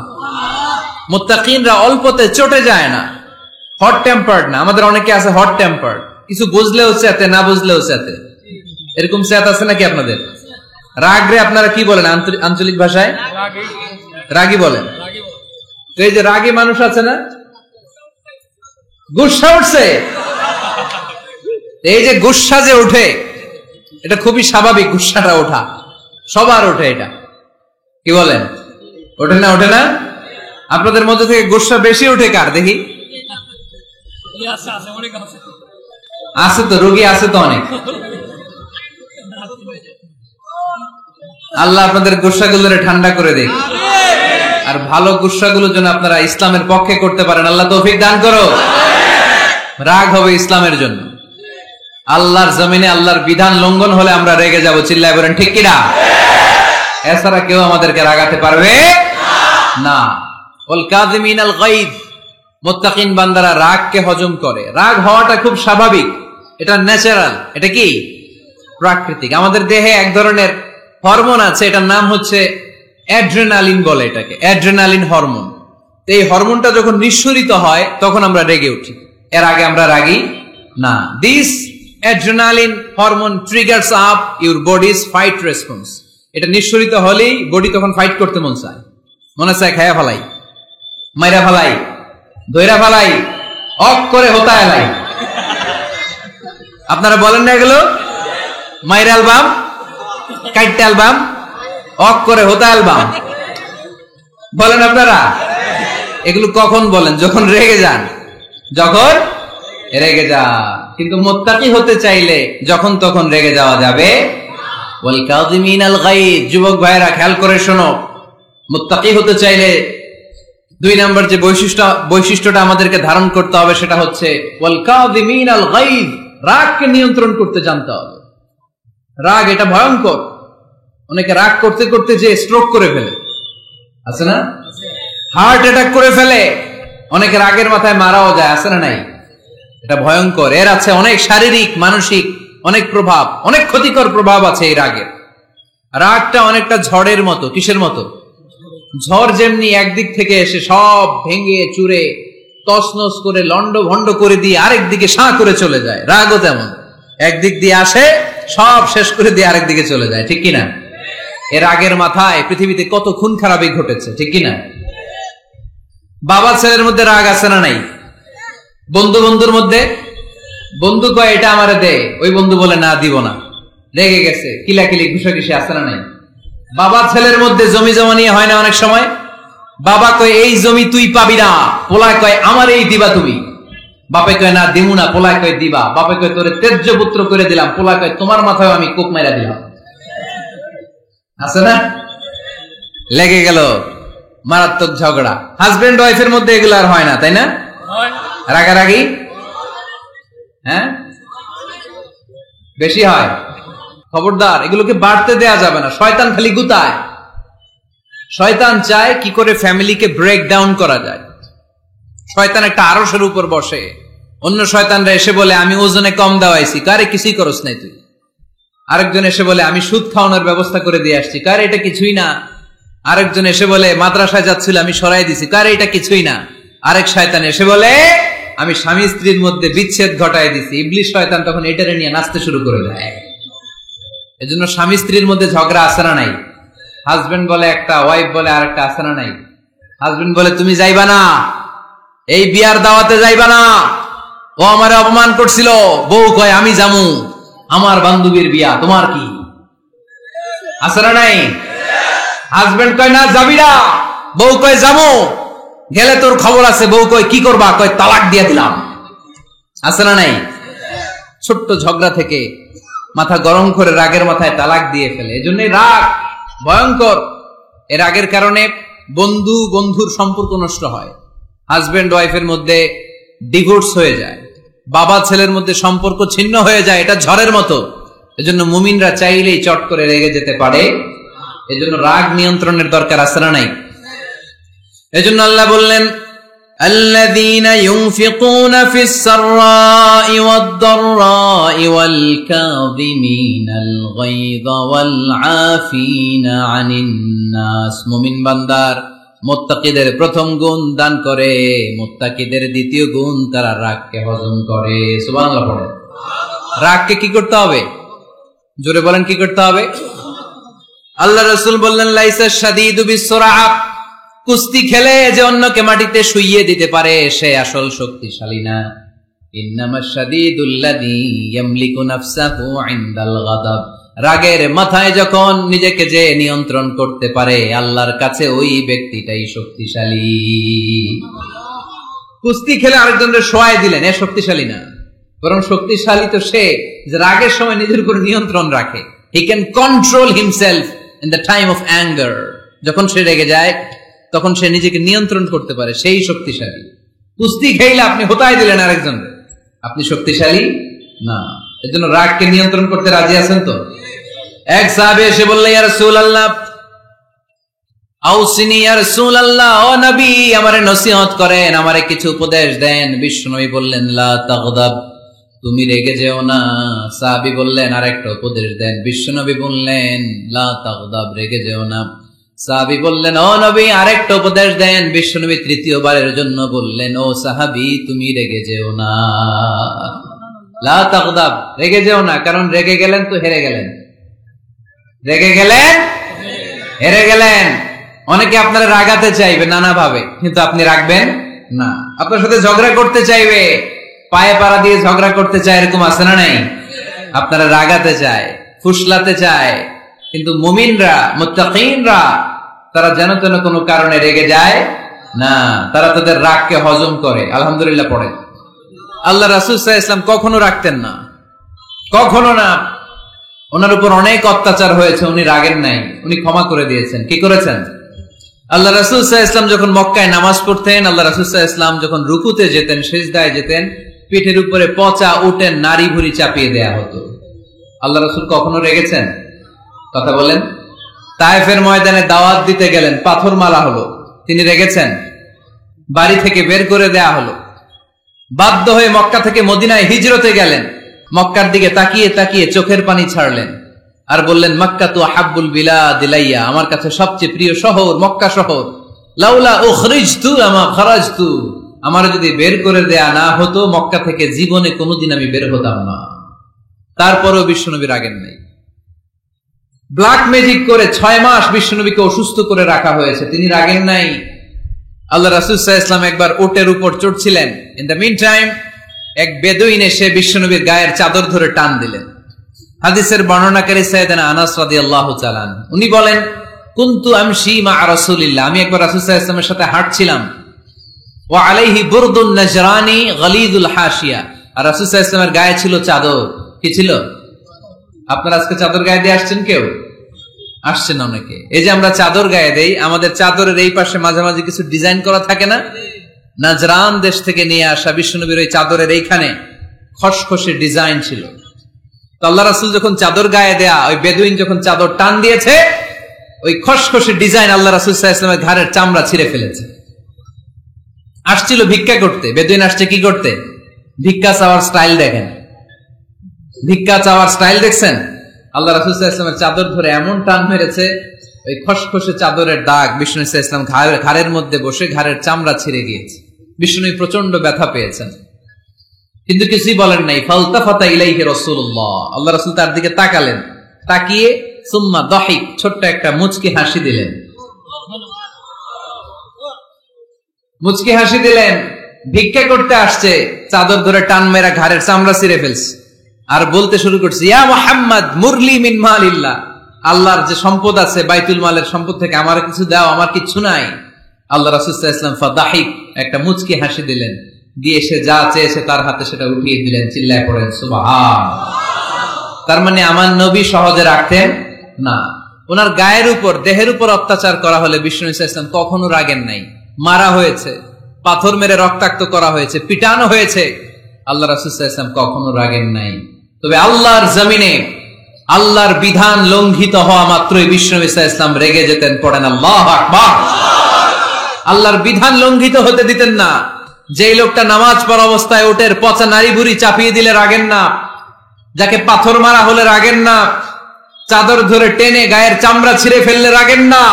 মুত্তাকিনরা অল্পতে চটে যায় না, হট টেম্পার্ড না। আমাদের অনেকে আছে হট টেম্পার্ড, কিছু বুঝলেও চেতে, না বুঝলেও চেতে। এরকম চেত আছে নাকি আপনাদের? রাগ রে আপনারা কি বলেন আঞ্চলিক ভাষায়? রাগী বলেন। তো এই যে রাগী মানুষ আছে না, গুসা উঠছে, এই যে গুসা যে ওঠে এটা খুবই স্বাভাবিক। গুসাটা ওঠা সবার ওঠে, এটা কি বলেন? ওঠে না? ওঠে না? আপনাদের মধ্যে থেকে গুসা বেশি ওঠে কার দেখি? আছে তো, রোগী আছে তো অনেক। আল্লাহ আপনাদের গুসাগুলোরে ঠান্ডা করে দেখ, আর ভালো গুসাগুলো যেন আপনারা ইসলামের পক্ষে করতে পারেন। আল্লাহ তৌফিক দান করো। রাগ হবে ইসলামের জন্য। আল্লাহর জমিনে আল্লাহর বিধান লঙ্ঘন হলে আমরা রেগে যাব। চিল্লায় বলেন ঠিক কিনা? এছাড়া কেউ আমাদেরকে রাগাতে পারবে না। ওয়াল কাযিমিনাল গায়জ, মুত্তাকিন বান্দারা রাগকে হজম করে। রাগ হওয়াটা খুব স্বাভাবিক, এটা ন্যাচারাল, এটা কি প্রাকৃতিক। আমাদের দেহে এক ধরনের হরমোন আছে, এটার নাম হচ্ছে অ্যাড্রেনালিন বলে এটাকে, অ্যাড্রেনালিন হরমোন। এই হরমোনটা যখন নিঃসরিত হয় তখন আমরা রেগে উঠি, এর আগে আমরা রাগি না। This adrenaline hormone triggers up your bodies fight response. এটা নিঃসরিত হলেই বডি তখন ফাইট করতে মন চায়, মনে চায় খায়া ফেলাই, মাইরা ফেলাই, দইরা ফেলাই, অক করে হতা এলাই। আপনারা বলেন না এগুলো? মাইরা অ্যালবাম, কাইটটা অ্যালবাম, অক করে হতা অ্যালবাম বলেন আপনারা? এগুলো কখন বলেন? যখন রেগে যান, যখন রেগে যান। কিন্তু মুত্তাকি হতে চাইলে যখন তখন রেগে যাওয়া যাবে। ওয়াল কাযিমিনাল গায়জ, যুবক ভাইরা খেয়াল করে শোনো, মুত্তাকি হতে চাইলে 2 নাম্বার যে বৈশিষ্ট্যটা আমাদেরকে ধারণ করতে হবে সেটা হচ্ছে ওয়াল কাযিমিনাল গায়জ, রাগকে নিয়ন্ত্রণ করতে জানতে হবে। রাগ এটা ভয়ঙ্কর। অনেকে রাগ করতে করতে যে স্ট্রোক করে ফেলে, আছে না? হার্ট অ্যাটাক করে ফেলে। অনেকে রাগের মাথায় মারাও যায়, আছে না নাই? এটা ভয়ঙ্কর। এর আছে অনেক শারীরিক মানসিক অনেক প্রভাব, অনেক ক্ষতিকর প্রভাব আছে এই রাগের। রাগটা অনেকটা ঝড়ের মতো। কিসের মতো? ঝড় যেমনি একদিক থেকে এসে সব ভেঙে চুরে তছনছ করে লন্ড ভন্ড করে দিয়ে আরেক দিকে সাঁ করে চলে যায়, রাগও তেমন একদিক দিয়ে আসে সব শেষ করে দিয়ে আরেক দিকে চলে যায়, ঠিক কিনা? এর রাগের মাথায় পৃথিবীতে কত খুন খারাপি ঘটেছে, ঠিক কিনা? বাবা ছেলের মধ্যে রাগ আছে না নাই? বন্ধু বন্ধুর মধ্যে, বন্ধু কয় এটা আমারে দে, ওই বন্ধু বলে না দিব না, রেগে গেছে, কিলাকিলি ঘুষাঘুষি আছে না নাই? বাবা ছেলের মধ্যে জমি জমা নিয়ে হয় না অনেক সময়? বাবা কয় এই জমি তুই পাবি না, পোলায় কয় আমার এই দিবা তুমি। বাপে কয় না দিমু না, পোলায় কয় দিবা। বাপে কয় তোরে তেজ্য পুত্র করে দিলাম, পোলায় কয় তোমার মাথায় আমি কোপ মাইরা দিলাম। আছে না? লেগে গেল, মারাত্মক ঝগড়া। হাজবেন্ড ওয়াইফের মধ্যে এগুলো আর হয় না, তাই না? রাগারাগি হ্যাঁ বেশি হয়। খবরদার, এগুলোকে বাড়তে দেয়া যাবে না। শয়তান খালি গুতায়। শয়তান চায় কি করে ফ্যামিলিকে ব্রেক ডাউন করা যায়। শয়তান একটা আরশের উপর বসে, অন্য শয়তানরা এসে বলে আমি ওজনে কম দেওয়াইছি, কারে কিছুই করস নাই তুই। আরেকজন এসে বলে আমি সুদ খাওয়ানোর ব্যবস্থা করে দিয়ে আসছি, কারে এটা কিছুই না, আরেকজন এসে বলে মাদ্রাসায় যাচ্ছিল, আমি সরাই দিছি, কারে এটা কিছুই না। আরেক শয়তান এসে বলে আমি স্বামী স্ত্রীর মধ্যে বিচ্ছেদ ঘটায় দিছি। ইবলিশ শয়তান তখন এটারে নিয়ে নাচতে শুরু করে দেয়। এজন্য স্বামী স্ত্রীর মধ্যে ঝগড়া আছে না নাই? হাজবেন্ড বলে একটা, ওয়াইফ বলে আরেকটা, আছে না নাই? হাজবেন্ড বলে তুমি যাইবা না, এই বিয়ার দাওয়াতে যাইবা না, ও আমারে অপমান করছিল। বউ কয় আমি যামু, আমার বান্ধবীর বিয়া, তোমার কি? আছে না নাই? হাজবেন্ড কয় না যাবি না, বউ কয় যামু, গেলে তোর খবর আছে। বউ কয় কি করবা? কয় তালাক দিয়ে দিলাম। আছে না নাই? ছোট্ট ঝগড়া থেকে মাথা গরম করে রাগের মাথায় তালাক দিয়ে ফেলে। এজন্য রাগ ভয়ঙ্কর। এ রাগের কারণে বন্ধু বন্ধুর সম্পর্ক নষ্ট হয়, হাজবেন্ড ওয়াইফের মধ্যে ডিভোর্স হয়ে যায়, বাবা ছেলের মধ্যে সম্পর্ক ছিন্ন হয়ে যায়। এটা ঝড়ের মতো। এজন্য মুমিনরা চাইলেই চট করে রেগে যেতে পারে। এজন্য রাগ নিয়ন্ত্রণের দরকার আছে না নাই? এজন্য আল্লাহ বললেন আল্লাযীনা ইউনফিকুনা ফিস সাররাই ওয়াদ দাররাই ওয়াল কাযিমিনাল গায়যা ওয়াল আফিনা আনিন নাস। মুমিন বান্দার মুত্তাকিদের প্রথম গুণ দান করে, মুত্তাকিদের দ্বিতীয় গুণ তারা রাগকে হজম করে। সুবহানাল্লাহ পড়েন। রাগকে কি করতে হবে? জোরে বলেন কি করতে হবে? আল্লাহ রাসূল বললেন লাইসা শাদীদু বিসসুরআ, কুস্তি খেলে যে অন্যকে মাটিতে শুইয়ে দিতে পারে সে আসল শক্তিশালী না। ইন্নামাশ শাদীদুল্লাযী ইয়ামলিকু নাফসাহু ইনদাল গাদাব, রাগের মাথায় যখন নিজেকে যে নিয়ন্ত্রণ করতে পারে আল্লাহর কাছে ওই ব্যক্তিটাই শক্তিশালী। কুস্তি খেলে আরেকজনের শোয়াই দিলেন, এ শক্তিশালী না, বরং শক্তিশালী তো সে যে রাগের সময় নিজের উপর নিয়ন্ত্রণ রাখে। He can control himself in the time of anger. যখন সে রেগে যায় তখন সে নিজেকে নিয়ন্ত্রণ করতে পারে, সেই শক্তিশালী। কুস্তি খেলে আপনি হোতায় দিলেন আরেকজন, আপনি শক্তিশালী না। এর জন্য রাগকে নিয়ন্ত্রণ করতে রাজি আছেন তো? এক সাহাবী এসে বললেন ইয়া রাসূলুল্লাহ আউসিনি, ইয়া রাসূলুল্লাহ, ও নবী আমারে নসিহত করেন, আমারে কিছু উপদেশ দেন। বিশ্বনবী বললেন লা তাগদাব, তুমি রেগে যেও না। সাহাবী বললেন আরেকটা উপদেশ দেন। বিশ্বনবী বললেন লা তাগদাব, রেগে যেও না। সাহাবী বললেন ও নবী আরেকটা উপদেশ দেন। বিশ্বনবী তৃতীয়বারের জন্য বললেন ও সাহাবী তুমি রেগে যেও না, লা তাগদাব, রেগে যেও না। কারণ রেগে গেলেন তো হেরে গেলেন, রেগে গেলেন হেরে গেলেন। অনেকে আপনারা রাগাতে চাইবে নানা ভাবে, কিন্তু আপনি রাখবেন না। আপনার সাথে ঝগড়া করতে চাইবে, পায়ে পাড়া দিয়ে ঝগড়া করতে চায়, এরকম আছে না নাই? আপনারা রাগাতে চায়, ফুসলাতে চায়, কিন্তু মুমিনরা মুত্তাকিনরা তারা যেন তেন কোনো কারণে রেগে যায় না, তারা তাদের রাগকে হজম করে। আলহামদুলিল্লাহ পড়ে। আল্লাহ রাসূল সাল্লাল্লাহু আলাইহি ওয়াসাল্লাম কখনো রাখতেন না, কখনো না। ওনার উপর অনেক অত্যাচার হয়েছে, উনি রাগেন নাই, উনি ক্ষমা করে দিয়েছেন। কি করেছেন? আল্লাহ রাসূল সাল্লাল্লাহু আলাইহি ওয়াসাল্লাম যখন মক্কায় নামাজ পড়তেন, আল্লাহ রাসূল সাল্লাল্লাহু আলাইহি ওয়াসাল্লাম যখন রুকুতে যেতেন, সিজদায় যেতেন, পিঠের উপরে পচা উটের নাড়ি ভুঁড়ি চাপিয়ে দেয়া হতো। আল্লাহ রাসূল কখনো রেগেছেন? কথা বলেন। তায়েফের ময়দানে দাওয়াত দিতে গেলেন, পাথর মারা হলো, তিনি রেগেছেন? বাড়ি থেকে বের করে দেয়া হলো, বাধ্য হয়ে মক্কা থেকে মদিনায় হিজরতে গেলেন। মক্কার দিকে তাকিয়ে তাকিয়ে চোখের পানি ছাড়লেন আর বললেন মাক্কাতু আহাব্বুল বিলাদ ইলাইয়া, আমার কাছে সবচেয়ে প্রিয় শহর মক্কা শহর। লাউলা উখরিজতু আমা খারাজতু, আমার যদি বের করে দেয়া না হতো মক্কা থেকে জীবনে কোনোদিন আমি বের হতাম না। তারপরেও বিশ্বনবী রাগেন নাই। ব্ল্যাক ম্যাজিক করে 6 মাস বিশ্বনবীকে অসুস্থ করে রাখা হয়েছে, তিনি রাগেন নাই। আল্লাহ রাসূল সাল্লাল্লাহু আলাইহি ওয়াসাল্লাম একবার উটের উপর চড়ছিলেন। ইন দ্য মিন টাইম এক বেদুইন এসে বিশ্বনবীর গায়ের চাদর ধরে টান দিলেন। হাদিসের বর্ণনাকারী সাইয়েদনা আনাস রাদিয়াল্লাহু তাআলা উনি বলেন কুনতু আমশি মা রাসূলিল্লাহ, আমি একবার রাসূল সাল্লাল্লাহু আলাইহি ওয়াসাল্লামের সাথে হাঁটছিলাম। ওয়া আলাইহি বুরদুন নাজরানি গলিদুল হাশিয়া, আর রাসূল সাল্লাল্লাহু আলাইহি ওয়াসাল্লামের গায়ে ছিল চাদর। কি ছিল? আপনারা আজকে চাদর গায়ে দিয়ে আসছেন? কেউ আসছেন? অনেকে। এই যে আমরা চাদর গায়ে দেই, আমাদের চাদরের এই পাশে মাঝে মাঝে কিছু ডিজাইন করা থাকে না? নাজরান দেশ থেকে নিয়ে আসা বিশ্বনবীর ওই চাদরের এইখানে খসখসে ডিজাইন ছিল। তো আল্লাহ রাসূল যখন চাদর গায়ে দেয়া, ওই বেদুইন যখন চাদর টান দিয়েছে, ওই খসখসে ডিজাইন আল্লাহ রাসূল সাল্লাল্লাহু আলাইহি ওয়াসাল্লামের ঘাড়ের চামড়া ছিঁড়ে ফেলেছে। আসছিল ভিক্ষা করতে। বেদুইন আসছে কি করতে? ভিক্ষা চাওয়ার স্টাইল দেখেন, ভিক্ষা চাওয়ার স্টাইল দেখছেন? আল্লাহ রাসূল সাল্লাল্লাহু আলাইহি ওয়াসাল্লামের চাদর ধরে এমন টান মেরেছে ওই খসখসে চাদরের দাগ বিষ্ণু ইসলাম ঘাড়ের মধ্যে বসে ঘাড়ের চামড়া ছিঁড়ে গিয়েছে। বিষ্ণু প্রচন্ড ব্যথা পেয়েছেন, কিন্তু কিছুই বলেন নাই। ফালতাফাতা ইলাইহি রাসূলুল্লাহ, আল্লাহ রাসূল তার দিকে তাকালেন, তাকিয়ে সুম্মা দাহিক, ছোট্ট একটা মুচকি হাসি দিলেন। মুচকি হাসি দিলেন, ভিক্ষা করতে আসছে, চাদর ধরে টান মেরা ঘাড়ের চামড়া ছিঁড়ে ফেলছে, আর বলতে শুরু করছে, ইয়া মুহাম্মদ মুরলি মিন মালিল্লাহ, আল্লাহর যে সম্পদ আছে বাইতুল মালের সম্পদ থেকে আমার কিছু দাও, আমার কিছু নাই। আল্লাহ রাসূল সাল্লাল্লাহু আলাইহি ওয়াসাল্লাম ফাদাহিক, একটা মুচকি হাসি দিলেন, দিয়ে সে যা চেয়েছে তার হাতে সেটা উঠিয়ে দিলেন। চিল্লায় পড়েন সুবহান। তার মানে আমার নবী সহজে রাখতেন না। ওনার গায়ের উপর, দেহের উপর অত্যাচার করা হলে বিষ্ণু ইসলাম কখনো রাগেন নাই। মারা হয়েছে, পাথর মেরে রক্তাক্ত করা হয়েছে, পিটানো হয়েছে, আল্লাহ রাসূল সাল্লাল্লাহু আলাইহি ওয়াসাল্লাম কখনো রাগেন নাই। তবে আল্লাহর জমিনে আল্লাহর বিধান লঙ্ঘিত হওয়া মাত্রই বিষ্ণু ইসলাম রেগে যেতেন। পড়েন আল্লাহু আকবার। আল্লাহর বিধান লঙ্ঘিত হতে দিতেন না। যেই লোকটা নামাজ পড়া অবস্থায় ওটের পচা নারী বুড়ি চাপিয়ে দিলে রাগেন না, যাকে পাথর মারা হলে রাগেন না, চাদর ধরে টেনে গায়ের চামড়া ছিঁড়ে ফেললে রাগেন না,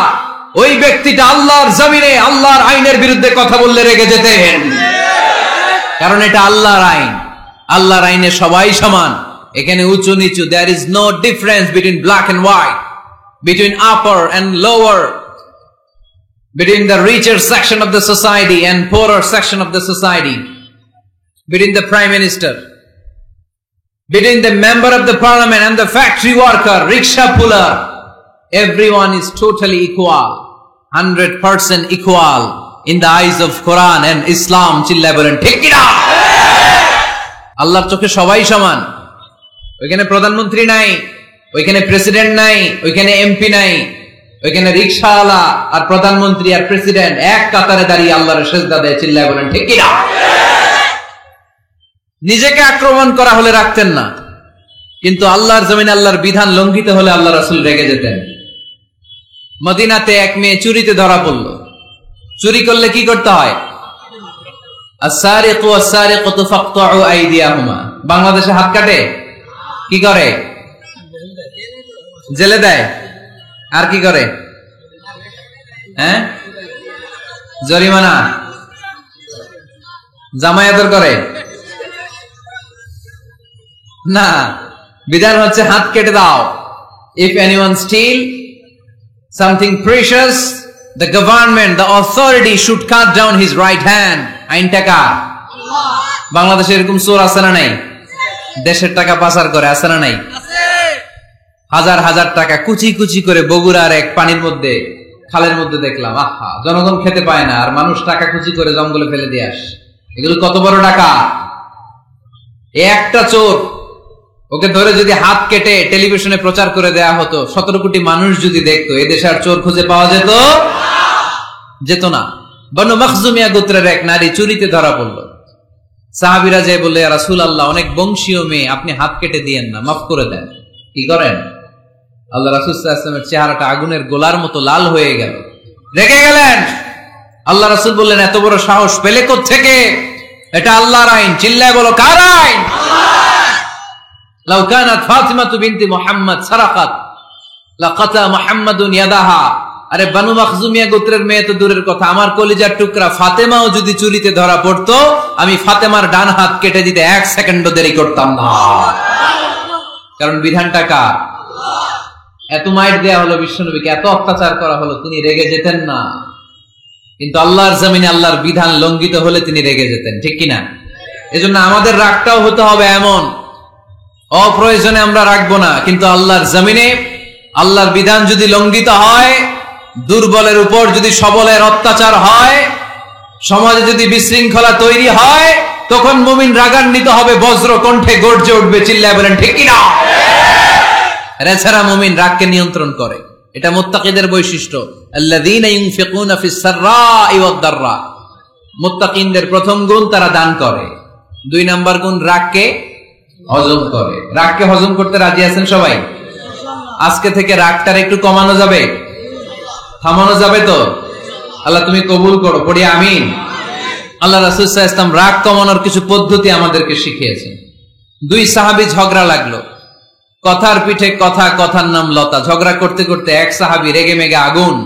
ওই ব্যক্তিটা আল্লাহর জমিনে আল্লাহর আইনের বিরুদ্ধে কথা বললে রেগে যেতেন। কারণ এটা আল্লাহর আইন, আল্লাহর আইনে সবাই সমান। এখানে উঁচু নিচু, there is no difference between black and white, between upper and lower, between the richer section of the society and poorer section of the society, between the prime minister, between the member of the parliament and the factory worker, rickshaw puller. Everyone is totally equal, 100% equal in the eyes of Quran and Islam. চিল্লায় বলেন ঠিক কি না? আল্লাহর চোখে সবাই সমান। ওইখানে প্রধানমন্ত্রী নাই, ওইখানে প্রেসিডেন্ট নাই, ওইখানে এমপি নাই, ওইখানে রিকশাওয়ালা আর প্রধানমন্ত্রী আর প্রেসিডেন্ট এক কাতারে দাঁড়িয়ে আল্লাহর সেজদা দেয়। চিল্লায় বলেন ঠিক কি না? নিজেকে আক্রমণ করা হলে রাখতেন না, কিন্তু আল্লাহর জমিনে আল্লাহর বিধান লঙ্ঘিত হলে আল্লাহ রাসূল রেগে যেতেন। মদিনাতে এক মেয়ে চুরিতে ধরা পড়ল। চুরি করলে কি করতে হয়? আস-সারিকু ওয়াস-সারিকাতু ফাকতাউ আইদিয়াহুমা। বাংলাদেশে হাত কাটে, কি করে? জেলে দেয়। আর কি করে? জরিমানা, জামাই আদর করে না। বিধান হচ্ছে হাত কেটে দাও। If anyone steal something precious, the government, the authority should cut down his right hand. আইন টাকা। বাংলাদেশে এরকম চোর আছে না নাই? দেশের টাকা পাচার করে, আছে না নাই? হাজার হাজার টাকা কুচি কুচি করে বগুড়ার এক পানির মধ্যে, খালের মধ্যে দেখলাম। আহা, জনগণ খেতে পায় না, আর মানুষ টাকা কুচি করে জঙ্গলে ফেলে দিয়ে আসে। এগুলো কত বড় টাকা! একটা চোর, ওকে ধরে যদি হাত কেটে টেলিভিশনে প্রচার করে দেয়া হতো, 17 কোটি মানুষ যদি দেখতো, এদেশে আর চোর খুঁজে পাওয়া যেত না। বনু মখজুমিয়া গোত্রের এক নারী চুরিতে ধরা পড়ল। সাহাবীরা যে বললে, ইয়া রাসূলুল্লাহ, অনেক বংশীয় মেয়ে, আপনি হাত কেটে দিয়েন না, মাফ করে দেন। কি করেন? আল্লাহ রাসূল সাল্লাল্লাহু আলাইহি ওয়াসাল্লামের চেহারাটা আগুনের গোলার মতো লাল হয়ে গেল, রেগে গেলেন। আল্লাহ রাসূল বললেন, এত বড় সাহস পেলে কোত্থেকে? এটা আল্লাহর আইন। চিল্লায় বলো, কার আইন? লাউ কানাত ফাতিমাতু বিনতি মুহাম্মদ সারাকাত লাকাতা মুহাম্মাদুন ইয়াদাহা। আরে বনু মখজুমিয়া গোত্রের মেয়ে তো দূরের কথা, আমার কলিজার টুকরা ফাতেমাও যদি চুরিতে ধরা পড়তো, আমি ফাতেমার ডান হাত কেটে দিতে 1 সেকেন্ডও দেরি করতাম না। কারণ বিধানটা কার? এত মাইট দেয়া হলো বিশ্বনবীকে, এত অত্যাচার করা হলো, তিনি রেগে যেতেন না। কিন্তু আল্লাহর জমিনে আল্লাহর বিধান লঙ্ঘিত হলে তিনি রেগে যেতেন, ঠিক কিনা? এজন্য আমাদের রাগটাও হতে হবে এমন, অপ্রয়োজনে আমরা রাখবো না। কিন্তু আল্লাহর জমিনে আল্লাহর বিধান যদি লঙ্ঘিত হয়, দুর্বলের উপর যদি সবলের অত্যাচার হয়, সমাজে যদি বিশৃঙ্খলা তৈরি হয়, তখন মুমিন রাগান্বিত হবে, বজ্র কণ্ঠে গর্জে উঠবে। চিল্লায় বলেন ঠিক কিনা? এছাড়া মুমিন রাগকে নিয়ন্ত্রণ করে, এটা মুত্তাকিদের বৈশিষ্ট্য। আল্লাযীনা ইউনফিকুনা ফিস সাররাই ওয়াদ দাররা। মুত্তাকিনদের প্রথম গুণ, তারা দান করে। 2 নাম্বার গুণ, রাগকে হজম করে। রাগকে হজম করতে রাজি আছেন সবাই? আজকে থেকে রাগটার একটু কমানো যাবে, থামানো যাবে তো? আল্লাহ তুমি কবুল করো, পড়ি আমিন। আল্লাহ রাসূল সাল্লাল্লাহু আলাইহি ওয়াসাল্লাম রাগ কমানোর কিছু পদ্ধতি আমাদেরকে শিখিয়েছেন। 2 সাহাবী ঝগড়া লাগলো, কথার পিঠে কথা, কথার নাম লতা। ঝগড়া করতে করতে এক সাহাবী রেগে মেগে আগুন।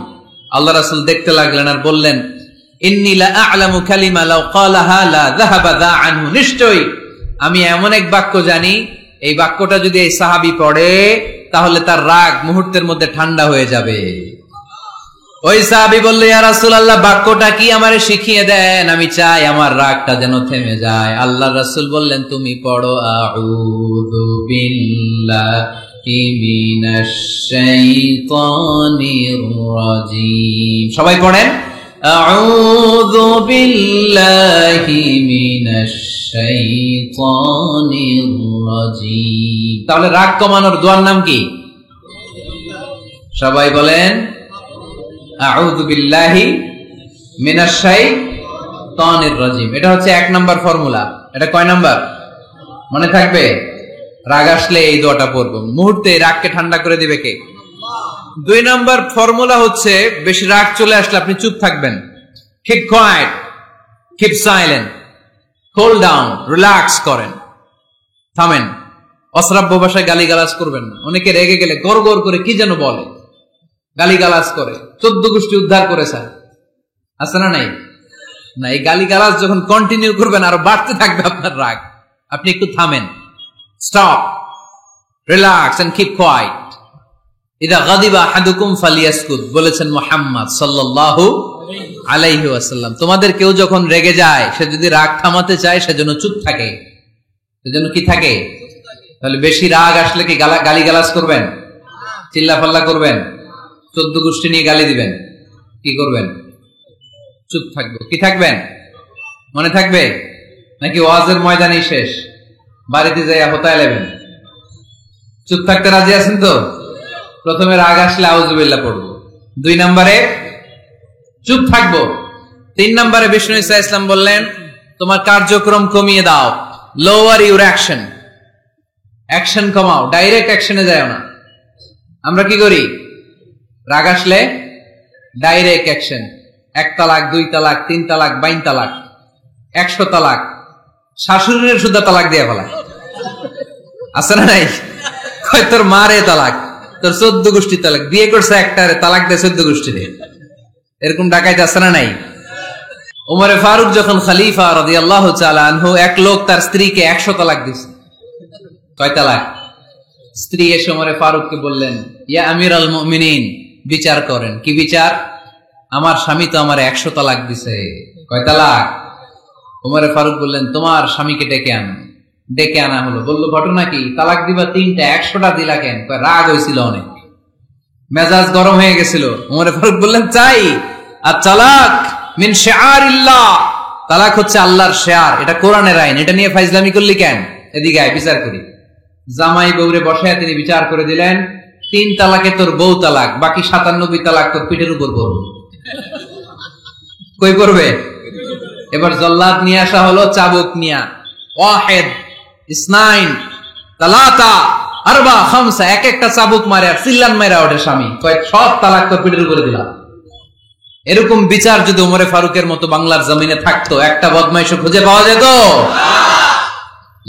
আল্লাহ রাসূল দেখতে লাগলেন আর বললেন, ইন্নী লা আ'লামু কালিমা লাউ ক্বালাহা লা যাহাবা যা আনহু। নিশ্চয়ই আমি এমন এক বাক্য জানি, এই বাক্যটা যদি এই সাহাবী পড়ে তাহলে তার রাগ মুহূর্তের মধ্যে ঠান্ডা হয়ে যাবে। ওই সাহাবী বলল, ইয়া রাসূলুল্লাহ, বাক্যটা কি আমারে শিখিয়ে দেন, আমি চাই আমার রাগটা যেন থেমে যায়। আল্লাহর রাসূল বললেন, তুমি পড়ো আউযু বিল্লাহি মিনাশ শাইতানির রাজীম। সবাই পড়েন, আউযু বিল্লাহি মিনাশ শাইতানির রাজীম। তাহলে রাগ কমানোর দোয়ার নাম কি? সবাই বলেন, আউযু বিল্লাহি মিনাশ শাইতানির রাজীম। এটা হচ্ছে 1 নাম্বার ফর্মুলা। এটা কয় নাম্বার মনে থাকবে? রাগ আসলে এই দোয়াটা পড়ব, মুহূর্তে রাগকে ঠান্ডা করে দিবে কে? 2 নাম্বার ফর্মুলা হচ্ছে, বেশি রাগ চলে আসলে আপনি চুপ থাকবেন। Keep quiet, keep silent, cool down, relax করেন, থামেন। অশ্রাব্য ভাষায় গালিগালাজ করবেন না। অনেকে রেগে গেলে গড় গড় করে কি যেন বলে, গালিগালাজ করে, 14 গোষ্ঠী উদ্ধার করেছে, আছে না নাই? না, এই গালিগালাজ যখন কন্টিনিউ করবেন আরো বাড়তে থাকবে আপনার রাগ। আপনি একটু থামেন, stop, relax and keep quiet. ইদা গাদিবা আহাদুকুম ফালিয়াসকুত, বলেছেন মুহাম্মদ সাল্লাল্লাহু আলাইহি ওয়াসাল্লাম। তোমাদের কেউ যখন রেগে যায়, সে যদি রাগ থামাতে চায় সেজন্য চুপ থাকে, সেজন্য কি থাকে? তাহলে বেশি রাগ আসলে কি গালিগালাজ করবেন, চিল্লাফাল্লা করবেন, 14 গোষ্ঠী নিয়ে গালি দিবেন, কি করবেন? চুপ থাকবে। কি থাকবেন? মনে থাকবে? নাকি ওয়াজের ময়দানই শেষ, বাড়িতে যাইয়া হোতায় নেবেন? চুপ থাকতে রাজি আছেন তো? প্রথমে রাগ আসলে আউযুবিল্লাহ পড়বো, 2 নম্বরে চুপ থাকবো, 3 নম্বরে বিষ্ণু ঈসা ইসলাম বললেন, তোমার কার্যক্রম কমিয়ে দাও, লোয়ার ইউর অ্যাকশন, অ্যাকশন কমাও, ডাইরেক্ট অ্যাকশনে যাও না। আমরা কি করি? রাগ আসলে ডাইরেক্ট অ্যাকশন, 1 তালাক, 2 তালাক, 3 তালাক, 22 তালাক, 100 তালাক, শাশুড়ির সুদ্ধা তালাক দিয়ে ফেলায়, আছে না নাই? কয় তোর মারে তালাক, তোর 14 গোষ্ঠী তালাক, বিয়ে করছে একটারে তালাক দেয় 14 গোষ্ঠী দিয়ে, এরকম ডাকাইতে আছে না নাই? ওমরে ফারুক যখন খলিফা রাদিয়াল্লাহু তাআলা আনহু, এক লোক তার স্ত্রীকে 100 তালাক দিয়েছে। কয় তালাক? স্ত্রী এসে ওমরে ফারুককে বললেন, ইয়া আমিরাল মুমিনিন, বিচার করেন। কি বিচার? আমার স্বামী তো আমার 100 তালাক দিছে। কয় তালাক? ওমরে ফারুক বললেন, তোমার স্বামীকে ডেকে আনো। ডেকে আনা হলো। বলল, ঘটনা কি? তালাক দিবা 3টা, 100টা দিলা কেন? রাগ হয়েছিল অনেক, মেজাজ গরম হয়ে গেছিল। ওমরে ফারুক বললেন, চাই আর তালাক মিন শিআরিল্লাহ, তালাক হচ্ছে আল্লাহর শিআর, এটা কোরআনের আইন, এটা নিয়ে ফাইজলামি করলি কেন? এদিকে আয়, বিচার করি। জামাই বউরে বসায় তিনি বিচার করে দিলেন, 3 তালাকে তোর বউ তালাক, বাকি 97 তালাক তোর পিঠের উপর পড়বে। কই পড়বে? এবার জল্লাদ নিয়ে আসা হলো, চাবুক নিয়া, ওয়াহিদ, ইসনাইন, তালাতা, আরবা, খামসা, এক একটা চাবুক মারে আর চিল্লান মারা ওঠে স্বামী, কয়েক সব তালাক তোর পিঠের উপরে দিলাম। এরকম বিচার যদি ওমরে ফারুকের মতো বাংলার জমিনে থাকতো, একটা বদমাইশও খুঁজে পাওয়া যেত?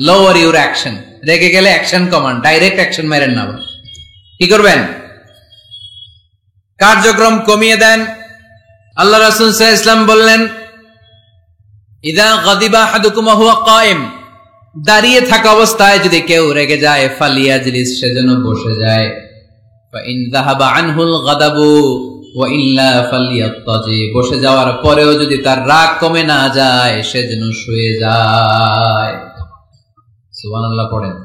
লোয়ার ইউর অ্যাকশন, রেগে গেলে অ্যাকশন কমান, ডাইরেক্ট অ্যাকশন মেরেন না। কি করবেন? কার্যক্রম কমিয়ে দেন। আল্লাহ রাসূল সাল্লাল্লাহু আলাইহি ওয়াসাল্লাম বললেন, ইযা গাদিবা আহাদুকুম ওয়া হুয়া কায়েম, দাঁড়িয়ে থাকা অবস্থায় যদি কেউ রেগে যায়, ফালিয়াজলিস, সেজন্য বসে যায়। ফা ইন যাহাবা আনহুল গাদাবু ওয়া ইল্লা ফালিয়াত্তাজি, বসে যাওয়ার পরেও যদি তার রাগ কমে না যায়, সেজন্য শুয়ে যায়। সুবহানাল্লাহ পড়েন।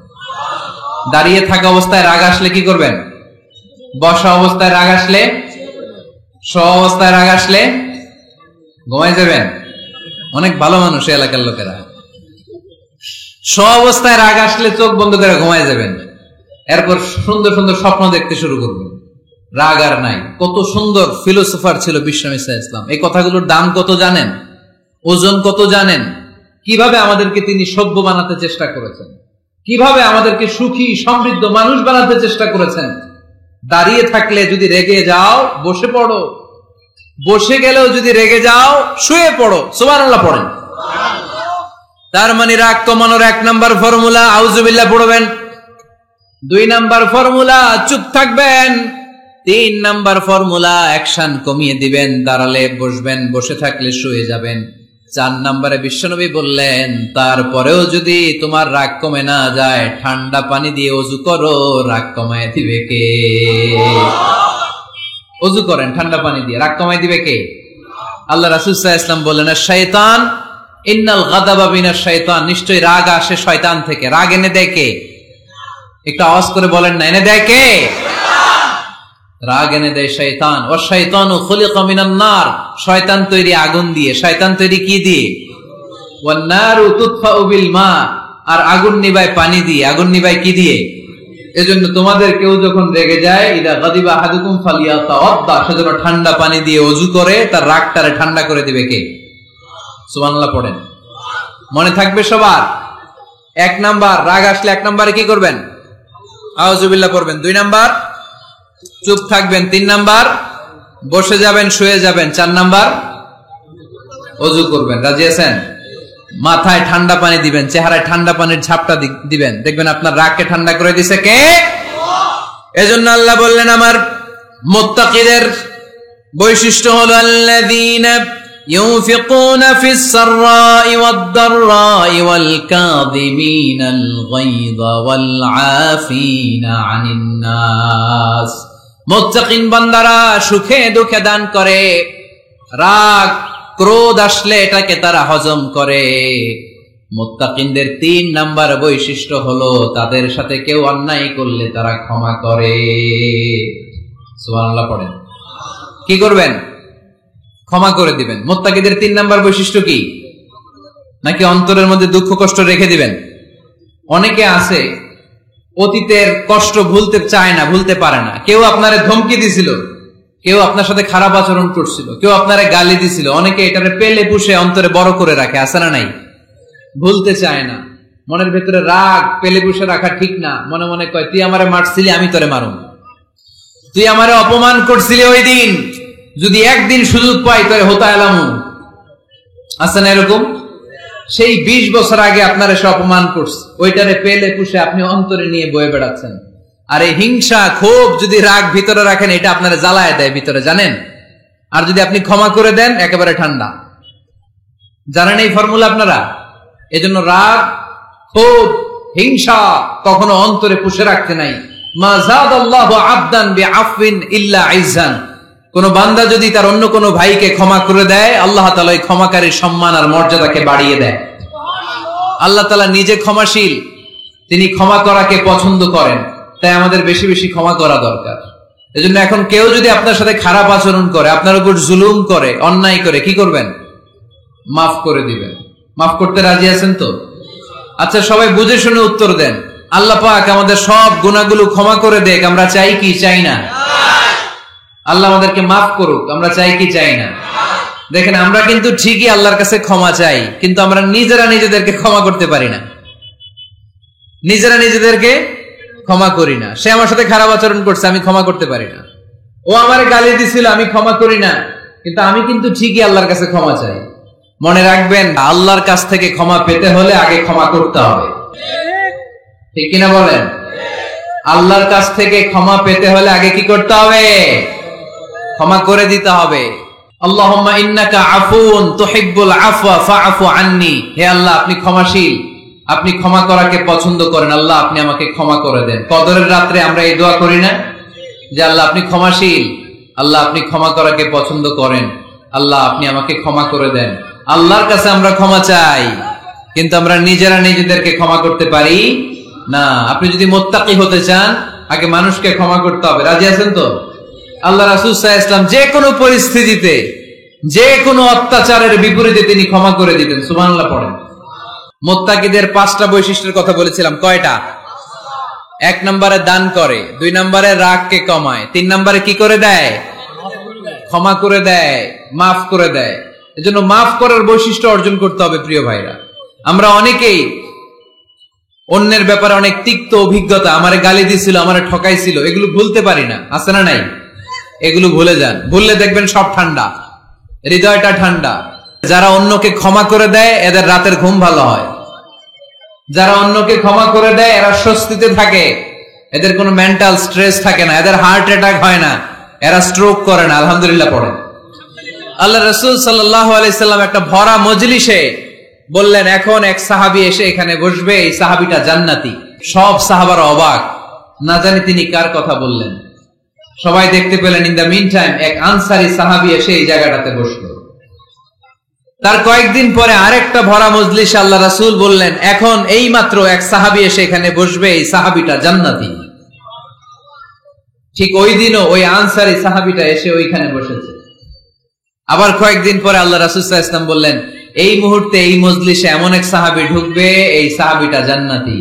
দাঁড়িয়ে থাকা অবস্থায় রাগ আসলে কি করবেন? বসা অবস্থায় রাগ আসলে, শোয়া অবস্থায় রাগ আসলে ঘুমাই যাবেন। অনেক ভালো মানুষ এই এলাকার লোকেরা, শোয়া অবস্থায় রাগ আসলে চোখ বন্ধ করে ঘুমাই যাবেন, এরপর সুন্দর সুন্দর স্বপ্ন দেখতে শুরু করবেন। রাগ আর নাই। কত সুন্দর ফিলোসোফার ছিল বিষ্ণু নবী সাল্লাল্লাহু আলাইহি ওয়াসাল্লাম। এই কথাগুলোর দাম কত জানেন? ওজন কত জানেন? কিভাবে আমাদেরকে তিনি সভ্য বানাতে চেষ্টা করেছেন, কিভাবে আমাদেরকে সুখী সমৃদ্ধ মানুষ বানাতে চেষ্টা করেছেন। দাঁড়িয়ে থাকলে যদি রেগে যাও, বসে পড়ো, বসে গেলেও যদি রেগে যাও, শুয়ে পড়ো। সুবহানাল্লাহ পড়েন। তার মানে রাগ কমানোর 1 নাম্বার ফর্মুলা, আউযুবিল্লাহ পড়বেন। 2 নাম্বার ফর্মুলা চুপ থাকবেন। 3 নাম্বার ফর্মুলা অ্যাকশন কমিয়ে দিবেন, দাঁড়ালে বসবেন, বসে থাকলে শুয়ে যাবেন। 4 নাম্বারে বিশ্বনবী বললেন, তারপরেও যদি তোমার রাগ কমে না যায়, ঠান্ডা পানি দিয়ে ওযু করো, রাগ কমায় দিবে কে? ওযু করেন ঠান্ডা পানি দিয়ে, রাগ কমায় দিবে কে? আল্লাহ রাসূল সাল্লাল্লাহু আলাইহি ওয়াসাল্লাম বললেন, শয়তান ইন্নাল গাদাবা মিনাশ শয়তান, নিশ্চয়ই রাগ আসে শয়তান থেকে। রাগ এনে দেয় কে? একটু আওয়াজ করে বলেন না, এনে দেয় কে? রাগ এনে দেয় শয়তান। ওয়া শাইতানু খুলিকা মিনান নার, শয়তান তৈরি আগুন দিয়ে। শয়তান তৈরি কি দিয়ে? ওয়ান নারু তুতফাউ বিল মা, আর আগুন নিভায় পানি দিয়ে। আগুন নিভায় কি দিয়ে? এজন্য তোমাদের কেউ যখন রেগে যায়, ইদা গাদিবা আহাদুকুম ফালিয়াতাওয়াদ্দা, সেজন্য ঠান্ডা পানি দিয়ে ওযু করে তার রাগটারে ঠান্ডা করে দিবে কে? সুবহানাল্লাহ পড়েন, মনে থাকবে সবার। 1 নাম্বার, রাগ আসলে 1 নাম্বারে কি করবেন? আউযুবিল্লাহ পড়বেন। 2 নাম্বার চুপ থাকবেন। 3 নাম্বার বসে যাবেন, শুয়ে যাবেন। 4 নাম্বার ওযু করবেন। রাজি আছেন? মাথায় ঠান্ডা পানি দিবেন, চেহারায় ঠান্ডা পানির ঝাপটা দিবেন, দেখবেন আপনার রাগকে ঠান্ডা করে দিছে কে? এজন্য আল্লাহ বললেন, আমার মুত্তাকিদের বৈশিষ্ট্য হলো আল্লাযীনা ইউনফিকুনা ফিস সাররাই ওয়াদ দাররাই ওয়াল কাযিমিনাল গায়যা ওয়াল আফিনা আনিন নাস। মুত্তাকিন বান্দারা সুখে দুঃখে দান করে, রাগ ক্রোধ আসলে এটাকে তারা হজম করে। মুত্তাকিনদের 3 নাম্বার বৈশিষ্ট্য হলো, তাদের সাথে কেউ অন্যায় করলে তারা ক্ষমা করে। সুবহানাল্লাহ পড়েন। কি করবেন? ক্ষমা করে দিবেন। মুত্তাকিদের 3 নাম্বার বৈশিষ্ট্য কি? নাকি অন্তরের মধ্যে দুঃখ কষ্ট রেখে দিবেন? অনেকে আছে অতীতের কষ্ট ভুলতে চায় না, ভুলতে পারে না। কেউ আপনারে ধমকি দিছিল, কেউ আপনার সাথে খারাপ আচরণ করছিল, কেউ আপনারে গালি দিছিল, অনেকে এটারে পেলে পুষে অন্তরে বড় করে রাখে, আছে না নাই? ভুলতে চায় না, মনের ভেতরে রাগ পেলে পুষে রাখা ঠিক না। মনে মনে কয়, তুই আমারে মারছিলি, আমি তোরে মারুম। তুই আমারে অপমান করছিলি ওই দিন, যদি একদিন সুযোগ পাই তোরে হতা এলামু। আছে না এরকম? সেই 20 বছর আগে আপনার এসে অপমান করছে, ওইটারে পেলে পুষে আপনি অন্তরে নিয়ে বয়ে বেড়াচ্ছেন। আর এই হিংসা ক্ষোভ যদি রাগ ভিতরে রাখেন, এটা আপনারা জ্বালায় দেয় ভিতরে, জানেন? আর যদি আপনি ক্ষমা করে দেন, একেবারে ঠান্ডা। জানেন এই ফর্মুলা আপনারা? এজন্য রাগ ক্ষোভ হিংসা কখনো অন্তরে পুষে রাখতে নাই। মা যাদাল্লাহু আবদান বিআফওয়িন ইল্লা ইজ্জান, কোন বান্দা যদি তার অন্য কোন ভাইকে ক্ষমা করে দেয়, আল্লাহ তাআলা এই ক্ষমাকারীর সম্মান আর মর্যাদাকে বাড়িয়ে দেয়। আল্লাহ তাআলা নিজে ক্ষমাশীল, তিনি ক্ষমা করাকে পছন্দ করেন, তাই আমাদের বেশি বেশি ক্ষমা করা দরকার। এজন্য এখন কেউ যদি আপনার সাথে খারাপ আচরণ করে, আপনার উপর জুলুম করে, অন্যায় করে, কি করবেন? মাফ করে দিবেন। মাফ করতে রাজি আছেন তো? আচ্ছা, সবাই বুঝে শুনে উত্তর দেন। আল্লাহ পাক আমাদের সব গুনাহগুলো ক্ষমা করে দেখ, আমরা চাই কি চাই না? আল্লাহ আমাদেরকে মাফ করুক, আমরা চাই কি চাই না? দেখেন, আমরা কিন্তু ঠিকই আল্লাহর কাছে ক্ষমা চাই, কিন্তু আমরা নিজেরা নিজেদেরকে ক্ষমা করতে পারি না। নিজেরা নিজেদেরকে ক্ষমা করি না। সে আমার সাথে খারাপ আচরণ করছে, আমি ক্ষমা করতে পারি না। ও আমারে গালি দিছিল, আমি ক্ষমা করি না, কিন্তু আমি কিন্তু ঠিকই আল্লাহর কাছে ক্ষমা চাই। মনে রাখবেন, আল্লাহর কাছ থেকে ক্ষমা পেতে হলে আগে ক্ষমা করতে হবে। ঠিক কিনা বলেন? আল্লাহর কাছ থেকে ক্ষমা পেতে হলে আগে কি করতে হবে? ক্ষমা করে দিতে হবে। আল্লাহুম্মা ইন্নাকা আফুউন তুহিব্বুল আফওয়া ফাআফু আন্নি, হে আল্লাহ আপনি ক্ষমাশীল, আপনি ক্ষমা করাকে পছন্দ করেন, আল্লাহ আপনি আমাকে ক্ষমা করে দেন। কদরের রাত্রে আমরা এই দোয়া করি না যে আল্লাহ আপনি ক্ষমাশীল, আল্লাহ আপনি ক্ষমা করাকে পছন্দ করেন, আল্লাহ আপনি আমাকে ক্ষমা করে দেন। আল্লাহর কাছে আমরা ক্ষমা চাই, কিন্তু আমরা নিজেরা নিজেদেরকে ক্ষমা করতে পারি না। আপনি যদি মুত্তাকি হতে চান, আগে মানুষকে ক্ষমা করতে হবে। রাজি আছেন তো? আল্লাহ রাসূল সাল্লাল্লাহু আলাইহি ওয়াসাল্লাম যে কোনো পরিস্থিতিতে, যে কোনো অত্যাচারের বিপরীতে তিনি ক্ষমা করে দিতেন। সুবহানাল্লাহ পড়েন। মুত্তাকিদের 5টা বৈশিষ্ট্যের কথা বলেছিলাম। কয়টা? 1 নম্বরে দান করে, 2 নম্বরে রাগকে কমায়, 3 নম্বরে কি করে দেয়? ক্ষমা করে দেয়, মাফ করে দেয়। এজন্য মাফ করার বৈশিষ্ট্য অর্জন করতে হবে। প্রিয় ভাইরা, আমরা অনেকেই অন্যের ব্যাপারে অনেক তিক্ত অভিজ্ঞতা, আমারে গালি দিছিল, আমারে ঠকাইছিল, এগুলো ভুলতে পারি না। আছে না নাই? এগুলো ভুলে যান। ভুললে দেখবেন সব ঠান্ডা, হৃদয়টা ঠান্ডা। যারা অন্যকে ক্ষমা করে দেয়, এদের রাতের ঘুম ভালো হয়। যারা অন্যকে ক্ষমা করে দেয়, এরা স্বস্তিতে থাকে। এদের কোনো মেন্টাল স্ট্রেস থাকে না, এদের হার্ট অ্যাটাক হয় না, এরা স্ট্রোক করে না। আলহামদুলিল্লাহ পড়েন। আল্লাহ রাসূল সাল্লাল্লাহু আলাইহি সাল্লাম একটা ভরা মজলিসে বললেন, এখন এক সাহাবী এসে এখানে বসবে, এই সাহাবীটা জান্নাতি। সব সাহাবারা অবাক, না জানি তিনি কার কথা বললেন। সবাই দেখতে পেলেন ইন দ্য মিন টাইম এক আনসারী সাহাবী এসে এই জায়গাটাতে বসলো। তার কয়েকদিন পরে আরেকটা ভরা মজলিস আল্লাহ রাসূল বললেন, এখন এই মাত্র এক সাহাবী এসে এখানে বসবে, এই সাহাবীটা জান্নাতি। ঠিক ওই দিনও ওই আনসারী সাহাবীটা এসে ওইখানে বসেছে। আবার কয়েকদিন পরে আল্লাহ রাসূল সাল্লাল্লাহু আলাইহি ওয়াসাল্লাম বললেন, এই মুহূর্তে এই মজলিসে এমন এক সাহাবী ঢুকবে, এই সাহাবীটা জান্নাতি।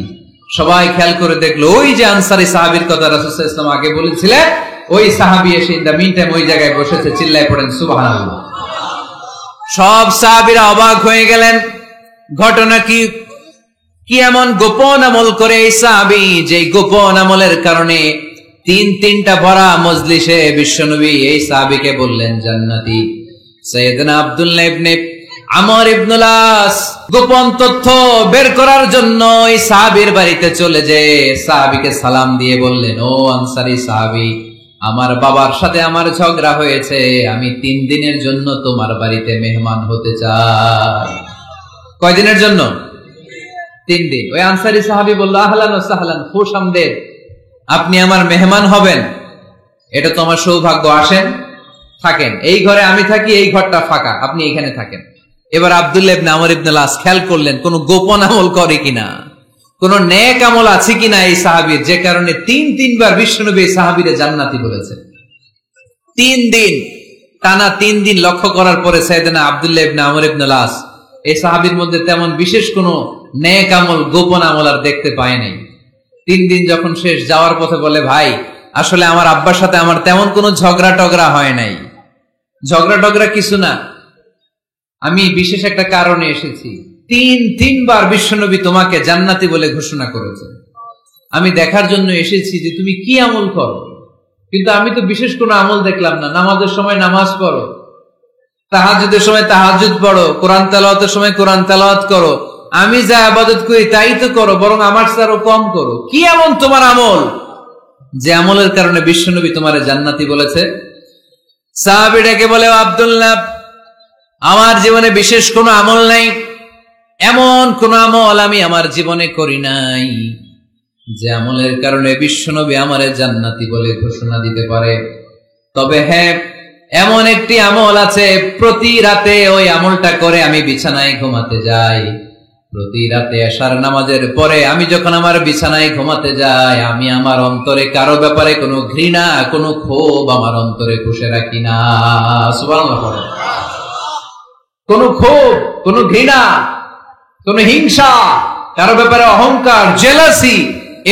সবাই খেয়াল করে দেখলো, ওই যে আনসারী সাহাবীর কথা রাসূল সাল্লাল্লাহু আলাইহি ওয়াসাল্লাম আগে বলেছিলেন, ওই সাহাবী এসে ইন দ্য মিন টাইম ওই জায়গায় বসেছে। চিল্লায় পড়েন সুবহানাল্লাহ। সব সাহাবীরা অবাক হয়ে গেলেন, ঘটনা কি? কি এমন গোপন আমল করে এই সাহাবী, যে গোপন আমলের কারণে তিনটা ভরা মজলিসে বিশ্বনবী এই সাহাবীকে বললেন জান্নাতি। সাইয়েদনা আব্দুল্লাহ ইবনে আমর ইবনুল আস গোপন তথ্য বের করার জন্য এই সাহাবীর বাড়িতে চলে যেয়ে সাহাবীকে সালাম দিয়ে বললেন, ও আনসারী সাহাবী, আমার বাবার সাথে আমার ঝগড়া হয়েছে, আমি 3 দিনের জন্য তোমার বাড়িতে মেহমান হতে চাই। কয়দিনের জন্য? 3 দিন। ওই আনসারী সাহাবী বলল, আহলান ওয়া সাহলান, খুশ আমদেদ, আপনি আমার মেহমান হবেন, এটা তো আমার সৌভাগ্য। আসেন, থাকেন, এই ঘরে আমি থাকি, এই ঘরটা ফাঁকা, আপনি এখানে থাকেন। এবার আব্দুল্লাহ ইবনে আমর ইবনুল আস খেয়াল করলেন কোন গোপন আমল করে কিনা, কোন নেক আমল আছে কিনা এই সাহাবীর, যে কারণে 3বার বিশ্বনবী এই সাহাবীরে জান্নাতি বলেছেন। 3 দিন টানা 3 দিন লক্ষ্য করার পরে সাইয়েদনা আব্দুল্লাহ ইবনে আমর ইবনুল আস এই সাহাবীর মধ্যে তেমন বিশেষ কোন নেক আমল, গোপন আমল আর দেখতে পায় নাই। 3 দিন যখন শেষ, যাওয়ার পথে বলে, ভাই আসলে আমার আব্বার সাথে আমার তেমন কোনো ঝগড়া টগড়া হয় নাই। ঝগড়া টগড়া কিছু না, আমি বিশেষ একটা কারণে এসেছি। 3বার বিশ্বনবী তোমাকে জান্নাতি বলে ঘোষণা করেছে, আমি দেখার জন্য এসেছি যে তুমি কি আমল করো। কিন্তু আমি তো বিশেষ কোনো আমল দেখলাম না। নামাজের সময় নামাজ পড়ো, তাহাজ্জুদের সময় তাহাজ্জুদ পড়ো, কোরআন তেলাওয়াতের সময় কোরআন তেলাওয়াত করো, আমি যা ইবাদত করি তাই তো করো, বরং আমার চেয়ে আরো কম করো। কি এমন তোমার আমল যে আমলের কারণে বিশ্বনবী তোমারে জান্নাতি বলেছে? সাহাবীটাকে বলে, আব্দুল্লাহ, আমার জীবনে বিশেষ কোনো আমল নাই, এমন কোন আমল আমি আমার জীবনে করি নাই যে আমলের কারণে বিশ্বনবী আমারে জান্নাতি বলে ঘোষণা দিতে পারে। তবে হ্যাঁ, এমন একটি আমল আছে, প্রতি রাতে ওই আমলটা করে আমি বিছানায় ঘুমাতে যাই। প্রতি রাতে এশার নামাজের পরে আমি যখন আমার বিছানায় ঘুমাতে যাই, আমি আমার অন্তরে কারো ব্যাপারে কোনো ঘৃণা, কোনো ক্ষোভ আমার অন্তরে পুষে রাখি না। সুবহানাল্লাহ পড়েন। কোনো ক্ষোভ, কোনো ঘৃণা, কোনো হিংসা, কারো ব্যাপারে অহংকার, জেলাসি,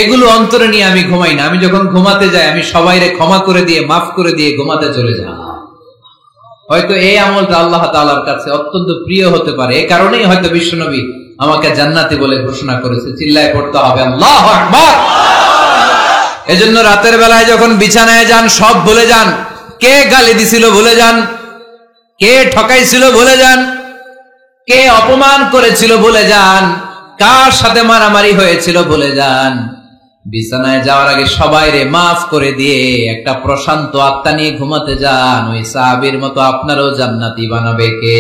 এগুলো অন্তরে নিয়ে আমি ঘুমাই না। আমি যখন ঘুমাতে যাই, আমি সবাইরে ক্ষমা করে দিয়ে, মাফ করে দিয়ে ঘুমাতে চলে যাই। হয়তো এই আমলটা আল্লাহ তাআলার কাছে অত্যন্ত প্রিয় হতে পারে, এই কারণেই হয়তো বিশ্বনবী আমাকে জান্নাতি বলে ঘোষণা করেছে। চিল্লায় পড়তে হবে আল্লাহু আকবার। এজন্য রাতের বেলায় যখন বিছানায় যান, সব ভুলে যান। কে গালি দিছিল ভুলে যান, কে ঠকাইছিল ভুলে যান, কে অপমান করেছিল ভুলে যান, কার সাথে মারামারি হয়েছিল ভুলে যান। বিছানায় যাওয়ার আগে সবাইরে মাফ করে দিয়ে একটা প্রশান্ত আত্মা নিয়ে ঘুমাতে যান। ওই সাহাবীর মতো আপনারও জান্নাতি বানাবে কে?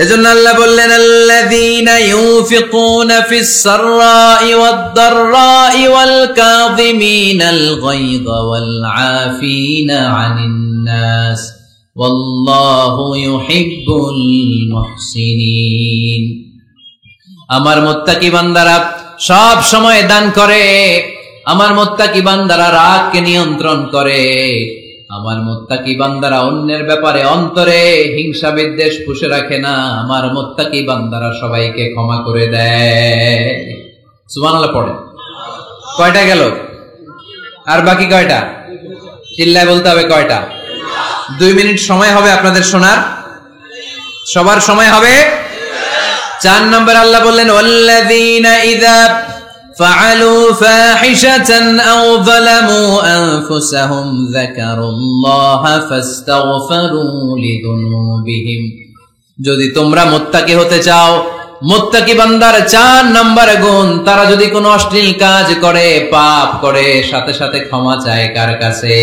এজন্য আল্লাহ বললেন, আল্লাযীনা ইউনফিকুনা ফিস সাররাই ওয়াদ দাররাই ওয়াল কাযিমিনাল গায়যা ওয়াল আফিনা আনিন নাস ওয়াল্লাহু ইউহিব্বুল মুহসিনিন। আমার মুত্তাকি বান্দারা সব সময় দান করে, আমার মুত্তাকি বান্দারা রাগকে নিয়ন্ত্রণ করে, আমার মুত্তাকি বান্দারা অন্যের ব্যাপারে অন্তরে হিংসা বিদ্বেষ পুষে রাখে না, আমার মুত্তাকি বান্দারা সবাইকে ক্ষমা করে দেয়। সুবহানাল্লাহ পড়ে। কয়টা গেল? আর বাকি কয়টা? চিল্লায় বলতে হবে কয়টা? 2 মিনিট সময় হবে আপনাদের শোনার। সবার সময় হবে। 4 নম্বর আল্লাহ বললেন, ওয়াল্লাযীনা ইযা ফাআলু ফাহিশাতান আও যালামু আনফুসাহুম যাকারুল্লাহা ফাস্তাগফিরু লিযুনুবিহিম। যদি তোমরা মুত্তাকি হতে চাও, মুত্তাকি বান্দার 4 নম্বর গুণ, তারা যদি কোনো অশ্লীল কাজ করে, পাপ করে, সাথে সাথে ক্ষমা চায় কার কাছে?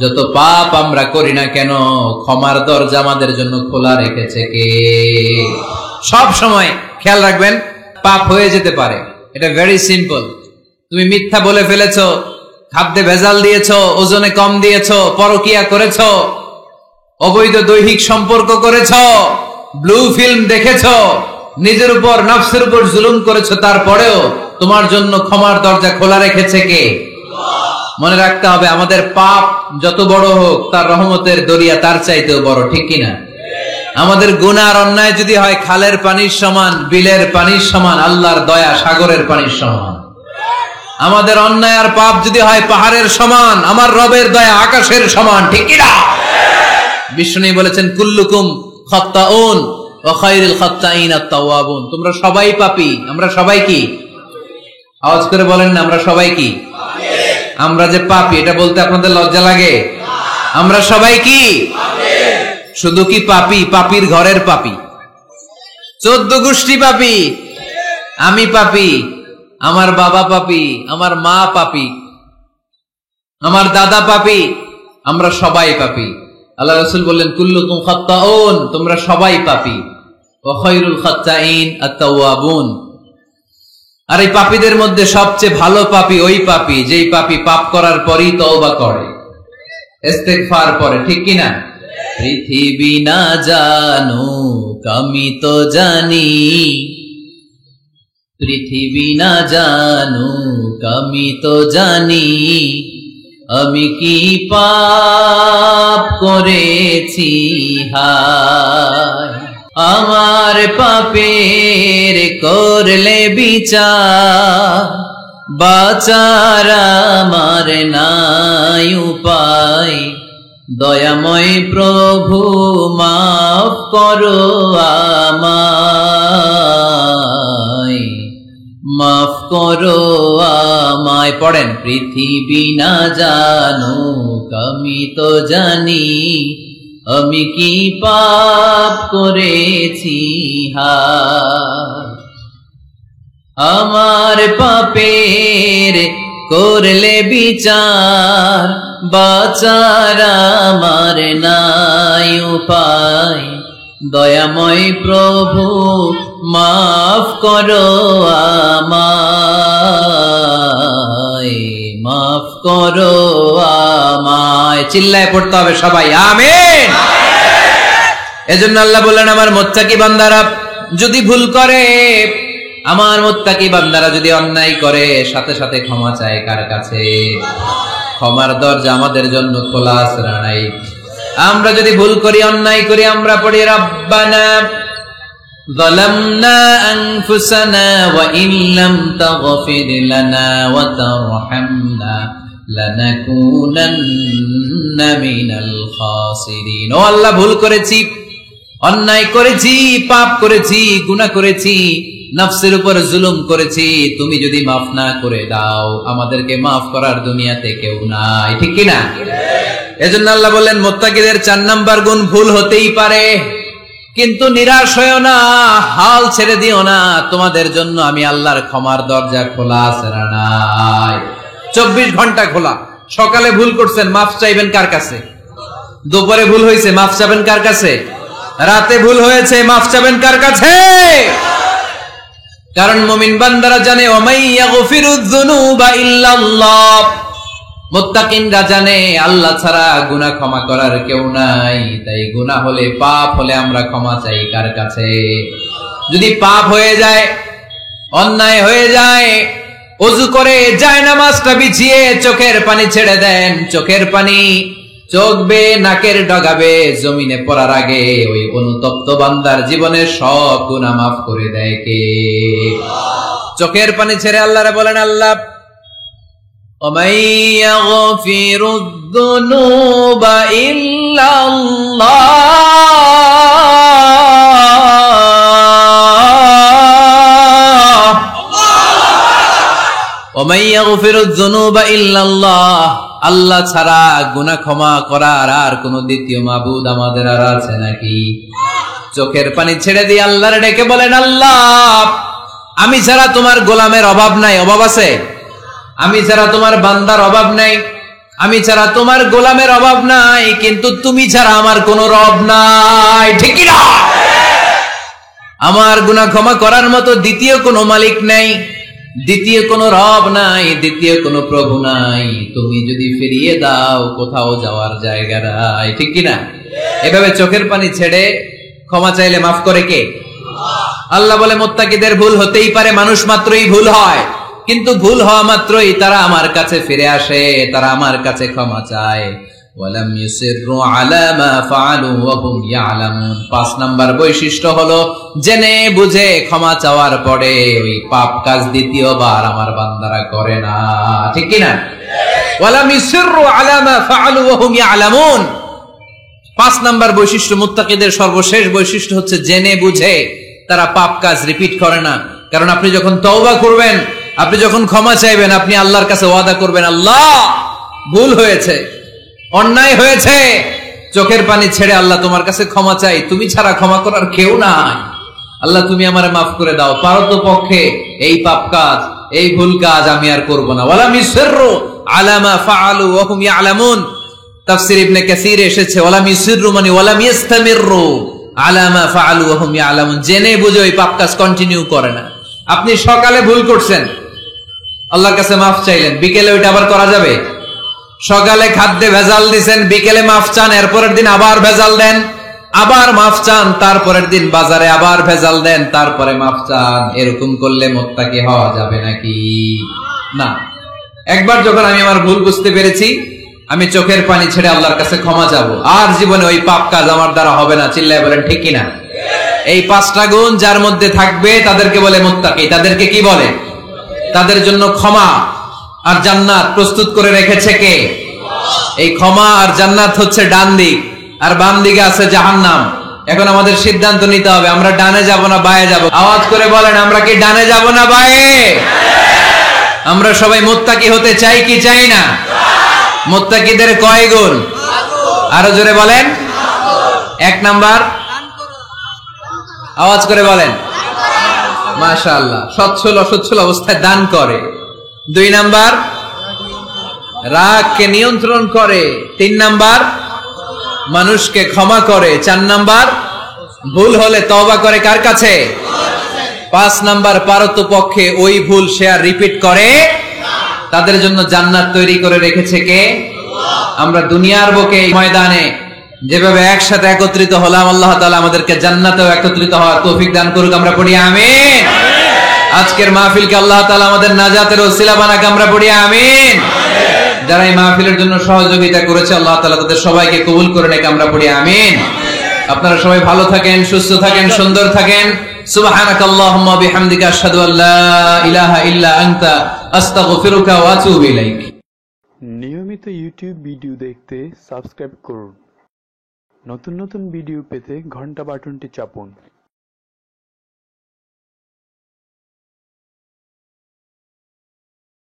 যত পাপ আমরা করি না কেন, ক্ষমার দরজা আমাদের জন্য খোলা রেখেছে কে? সব সময় খেয়াল রাখবেন, পাপ হয়ে যেতে পারে, এটা ভেরি সিম্পল। তুমি মিথ্যা বলে ফেলেছো, খাদ্যে ভেজাল দিয়েছো, ওজনে কম দিয়েছো, পরকিয়া করেছো, অবৈধ দৈহিক সম্পর্ক করেছো, ব্লু ফিল্ম দেখেছো, নিজের উপর নফসের উপর জুলুম করেছো, তারপরেও তোমার জন্য ক্ষমার দরজা খোলা রেখেছে কে? মনে রাখতে হবে, আমাদের পাপ যত বড় হোক, তার রহমতের দরিয়া তার চাইতেও বড়, ঠিক কিনা? আমাদের গুনাহ আর অন্যায় যদি হয় খালের পানির সমান, বিলের পানির সমান, আল্লাহর দয়া সাগরের পানির সমান। আমাদের অন্যায় আর পাপ যদি হয় পাহাড়ের সমান, আমার রবের দয়া আকাশের সমান, ঠিক কিনা? বিষ্ণু বলেছেন, কুল্লুকুম খাত্তাউন ওয়া খায়রুল খাত্তাইন আত-তাওয়াবুন। তোমরা সবাই পাপী। আমরা সবাই কি? আওয়াজ করে বলেন না, আমরা সবাই কি? আমরা যে পাপী, এটা বলতে আপনাদের লজ্জা লাগে? আমরা সবাই কি? শুধু কি পাপী? পাপীর ঘরের পাপী, 14 গোষ্ঠী পাপী। আমি পাপী, আমার বাবা পাপী, আমার মা পাপী, আমার দাদা পাপী, আমরা সবাই পাপী। আল্লাহ রাসূল বললেন, কুল্লুকুম খাত্তাউন, তোমরা সবাই পাপী, ওয়া খায়রুল খাত্তাইন আত-তাওয়াবুন। আর এই পাপীদের মধ্যে সবচেয়ে ভালো পাপী ওই পাপী যেই পাপী পাপ করার পরই তওবা করে, ইস্তেগফার করে, ঠিক কিনা? পৃথিবী না জানুক আমি তো জানি, পৃথিবী না জানুক আমি তো জানি, আমি কি পাপ করেছি হায়, আমার পাপের করলে বিচার, বাঁচার আমার নাই উপায়, দয়াময় প্রভু মাফ করো আমায়, মাফ করো আমায়। পড়েন, পৃথিবী না জানুক আমি তো জানি, আমি কি পাপ করেছি হায়, আমার পাপের করলে বিচার, বাঁচার আমার নাই উপায়, দয়াময় প্রভু মাফ করো আমায়, মাফ করো আমায়। চিল্লায় পড়তে হবে সবাই, আমিন। এজন্য আল্লাহ বললেন, আমার মুত্তাকি বান্দারা যদি ভুল করে, আমার মুত্তাকি বান্দারা যদি অন্যায় করে, সাথে সাথে ক্ষমা চায় কার কাছে? ক্ষমার দরজা আমাদের জন্য খোলা আছে না নাই? আমরা যদি ভুল করি, অন্যায় করি, আমরা পড়ি, রব্বানা যালামনা আনফুসানা ওয়া ইন লাম তাগফির লানা ওয়া তারহামনা লানাকুনান্না মিনাল খাসিরিন। ও আল্লাহ, ভুল করেছি, অন্যায় করেছি, পাপ করেছি, গুনাহ করেছি, নফসের উপর জুলুম করেছি, তুমি যদি মাফ না করে দাও, আমাদেরকে মাফ করার দুনিয়াতে কেউ নাই, ঠিক কিনা? এজন্য আল্লাহ বললেন, মুত্তাকিদের 4 নাম্বার গুণ, ভুল হতেই পারে, কিন্তু নিরাশ হয়ো না, হাল ছেড়ে দিও না, তোমাদের জন্য আমি আল্লাহর ক্ষমার দরজা খোলা আছে না নাই? 24 ঘন্টা খোলা। সকালে ভুল করছেন, মাফ চাইবেন কার কাছে? দুপুরে ভুল হয়েছে, মাফ চাইবেন কার কাছে? রাতে ভুল হয়েছে, মাফ চাইবেন কার কাছে? কারণ মুমিন বান্দারা জানে, ওয়ামাই ইয়াগফিরুয যুনুবা ইল্লাল্লাহ, মুত্তাকিনরা জানে আল্লাহ ছাড়া গুনাহ ক্ষমা করার কেউ নাই। তাই গুনাহ হলে, পাপ হলে আমরা ক্ষমা চাই কার কাছে? যদি পাপ হয়ে যায়, অন্যায় হয়ে যায়, ওযু করে জায়নামাজটা বিছিয়ে চোখের পানি ছেড়ে দেন, চোখের পানি চোখ বেয়ে নাকের ডগাবে জমিনে পড়ার আগে ওই অনুতপ্ত বান্দার জীবনের সব গুনাহ মাফ করে দেয় কে? চোখের পানি ছেড়ে আল্লাহরে বলেন, আল্লাহ وَمَن يَغْفِرُ الذُّنُوبَ إِلَّا اللَّهُ وَمَن يَغْفِرُ الذُّنُوبَ إِلَّا اللَّهُ। আল্লাহ ছাড়া গুনাহ ক্ষমা করার আর কোন দ্বিতীয় মাবুদ আমাদের আর আছে নাকি? চোখের পানি ছেড়ে দিয়ে আল্লাহর ডেকে বলেন, আল্লাহ আমি ছাড়া তোমার গোলামের অভাব নাই, অভাব আছে? আমি ছাড়া তোমার বান্দার অভাব নাই, আমি ছাড়া তোমার গোলামের অভাব নাই, কিন্তু তুমি ছাড়া আমার কোনো রব নাই, ঠিক কি না? আমার গুনাহ ক্ষমা করার মতো দ্বিতীয় কোনো মালিক নাই, দ্বিতীয় কোনো রব নাই, দ্বিতীয় কোনো প্রভু নাই। তুমি যদি ফিরিয়ে দাও কোথাও যাওয়ার জায়গা নাই, ঠিক কি না? এভাবে চোখের পানি ছেড়ে ক্ষমা চাইলে মাফ করে কে? আল্লাহ বলে মুত্তাকিদের ভুল হতেই পারে, মানুষ মাত্রই ভুল হয়, কিন্তু ভুল হওয়া মাত্রই তারা আমার কাছে ফিরে আসে, তারা আমার কাছে ক্ষমা চায়। ওয়ালাম ইউসিররু আলা মা ফাআলু ওয়া হুম ইয়ালামুন। ৫ নাম্বার বৈশিষ্ট্য হলো জেনে বুঝে ক্ষমা চাওয়ার পরে ওই পাপ কাজ দ্বিতীয়বার আমার বান্দারা করে না, ঠিক কি না? ওয়ালাম ইউসিররু আলা মা ফাআলু ওয়া হুম ইয়ালামুন। ৫ নাম্বার বৈশিষ্ট্য, মুত্তাকিদের সর্বশেষ বৈশিষ্ট্য হচ্ছে জেনে বুঝে তারা পাপ কাজ রিপিট করে না। কারণ আপনি যখন তওবা করবেন, আপনি যখন ক্ষমা চাইবেন, আপনি আল্লাহর কাছে ওয়াদা করবেন, আল্লাহ ভুল হয়েছে, অন্যায় হয়েছে, চোখের পানি ছেড়ে আল্লাহ তোমার কাছে ক্ষমা চাই, তুমি ছাড়া ক্ষমা করার কেউ নাই, আল্লাহ তুমি আমারে মাফ করে দাও, পারতপক্ষে এই পাপ কাজ, এই ভুল কাজ আমি আর করব না। ওয়ালাম ইউসিররু আলা মা ফাআলু ওয়া হুম ইয়ালামুন। তাফসীর ইবনে কাসীর এসেছে ওয়ালাম ইউসিররু মানে ওয়ালাম ইস্তামিররু আলা মা ফাআলু ওয়া হুম ইয়ালামুন, জেনে বুঝে ওই পাপ কাজ কন্টিনিউ করে না। আপনি সকালে ভুল করছেন, আল্লাহর কাছে মাফ চাইলেন, বিকেলে ওইটা আবার করা যাবে? সকালে খাদ্যে ভেজাল দিছেন, বিকেলে মাফ চান, এরপরের দিন আবার ভেজাল দেন, আবার মাফ চান, তারপরের দিন বাজারে আবার ভেজাল দেন, তারপরে মাফ চান। এরকম করলে মুত্তাকি হওয়া যাবে নাকি? না। একবার যখন আমি আমার ভুল বুঝতে পেরেছি, আমি চোখের পানি ছেড়ে আল্লাহর কাছে ক্ষমা চাবো, আর জীবনে ওই পাপ কাজ আমার দ্বারা হবে না। চিল্লায় বলেন ঠিক কিনা? এই ৫টা গুণ যার মধ্যে থাকবে তাদেরকে বলে মুত্তাকি। তাদেরকে কি বলে? তাদের জন্য ক্ষমা আর জান্নাত প্রস্তুত করে রেখেছে কে? এই ক্ষমা আর জান্নাত হচ্ছে ডান দিক, আর বাম দিকে আছে জাহান্নাম। এখন আমাদের সিদ্ধান্ত নিতে হবে, আমরা ডানে যাব না বায়ে যাব। আওয়াজ করে বলেন, আমরা কি ডানে যাব না বায়ে? আমরা সবাই মুত্তাকি হতে চাই কি চাই না? মুত্তাকিদের কয় গুণ? আরো জোরে বলেন। ১ নাম্বার, আওয়াজ করে বলেন মাশাআল্লাহ, সচ্ছল অসচ্ছল অবস্থায় দান করে। ২ নাম্বার, রাগকে নিয়ন্ত্রণ করে। ৩ নাম্বার, মানুষকে ক্ষমা করে। ৪ নাম্বার, ভুল হলে তওবা করে কার কাছে? ৫ নাম্বার, পারতপক্ষে ওই ভুল সে আর রিপিট করে। তাদের জন্য জান্নাত তৈরি করে রেখেছে কে? আমরা দুনিয়ার বুকে ময়দানে যেভাবে একসাথে একত্রিত হলাম, আল্লাহ তাআলা আমাদেরকে জান্নাতেও একত্রিত হওয়ার তৌফিক দান করুক। আমরা পড়ি আমিন। আজকের মাহফিলকে আল্লাহ তাআলা আমাদের নাজাতের ওসিলা বানাক। আমরা পড়ি আমিন। যারা এই মাহফিলের জন্য সহযোগিতা করেছে, আল্লাহ তাআলা তাদের সবাইকে কবুল করে নেক। আমরা পড়ি আমিন। আপনারা সবাই ভালো থাকেন, সুস্থ থাকেন, সুন্দর থাকেন। সুবহানাকাল্লাহুম্মা ওয়া বিহামদিকা আশহাদু আল্লা ইলাহা ইল্লা আনতা আস্তাগফিরুকা ওয়া আতুবু ইলাইক। নিয়মিত ইউটিউব ভিডিও দেখতে সাবস্ক্রাইব করুন। নতুন নতুন ভিডিও পেতে ঘন্টা বাটনটি চাপুন।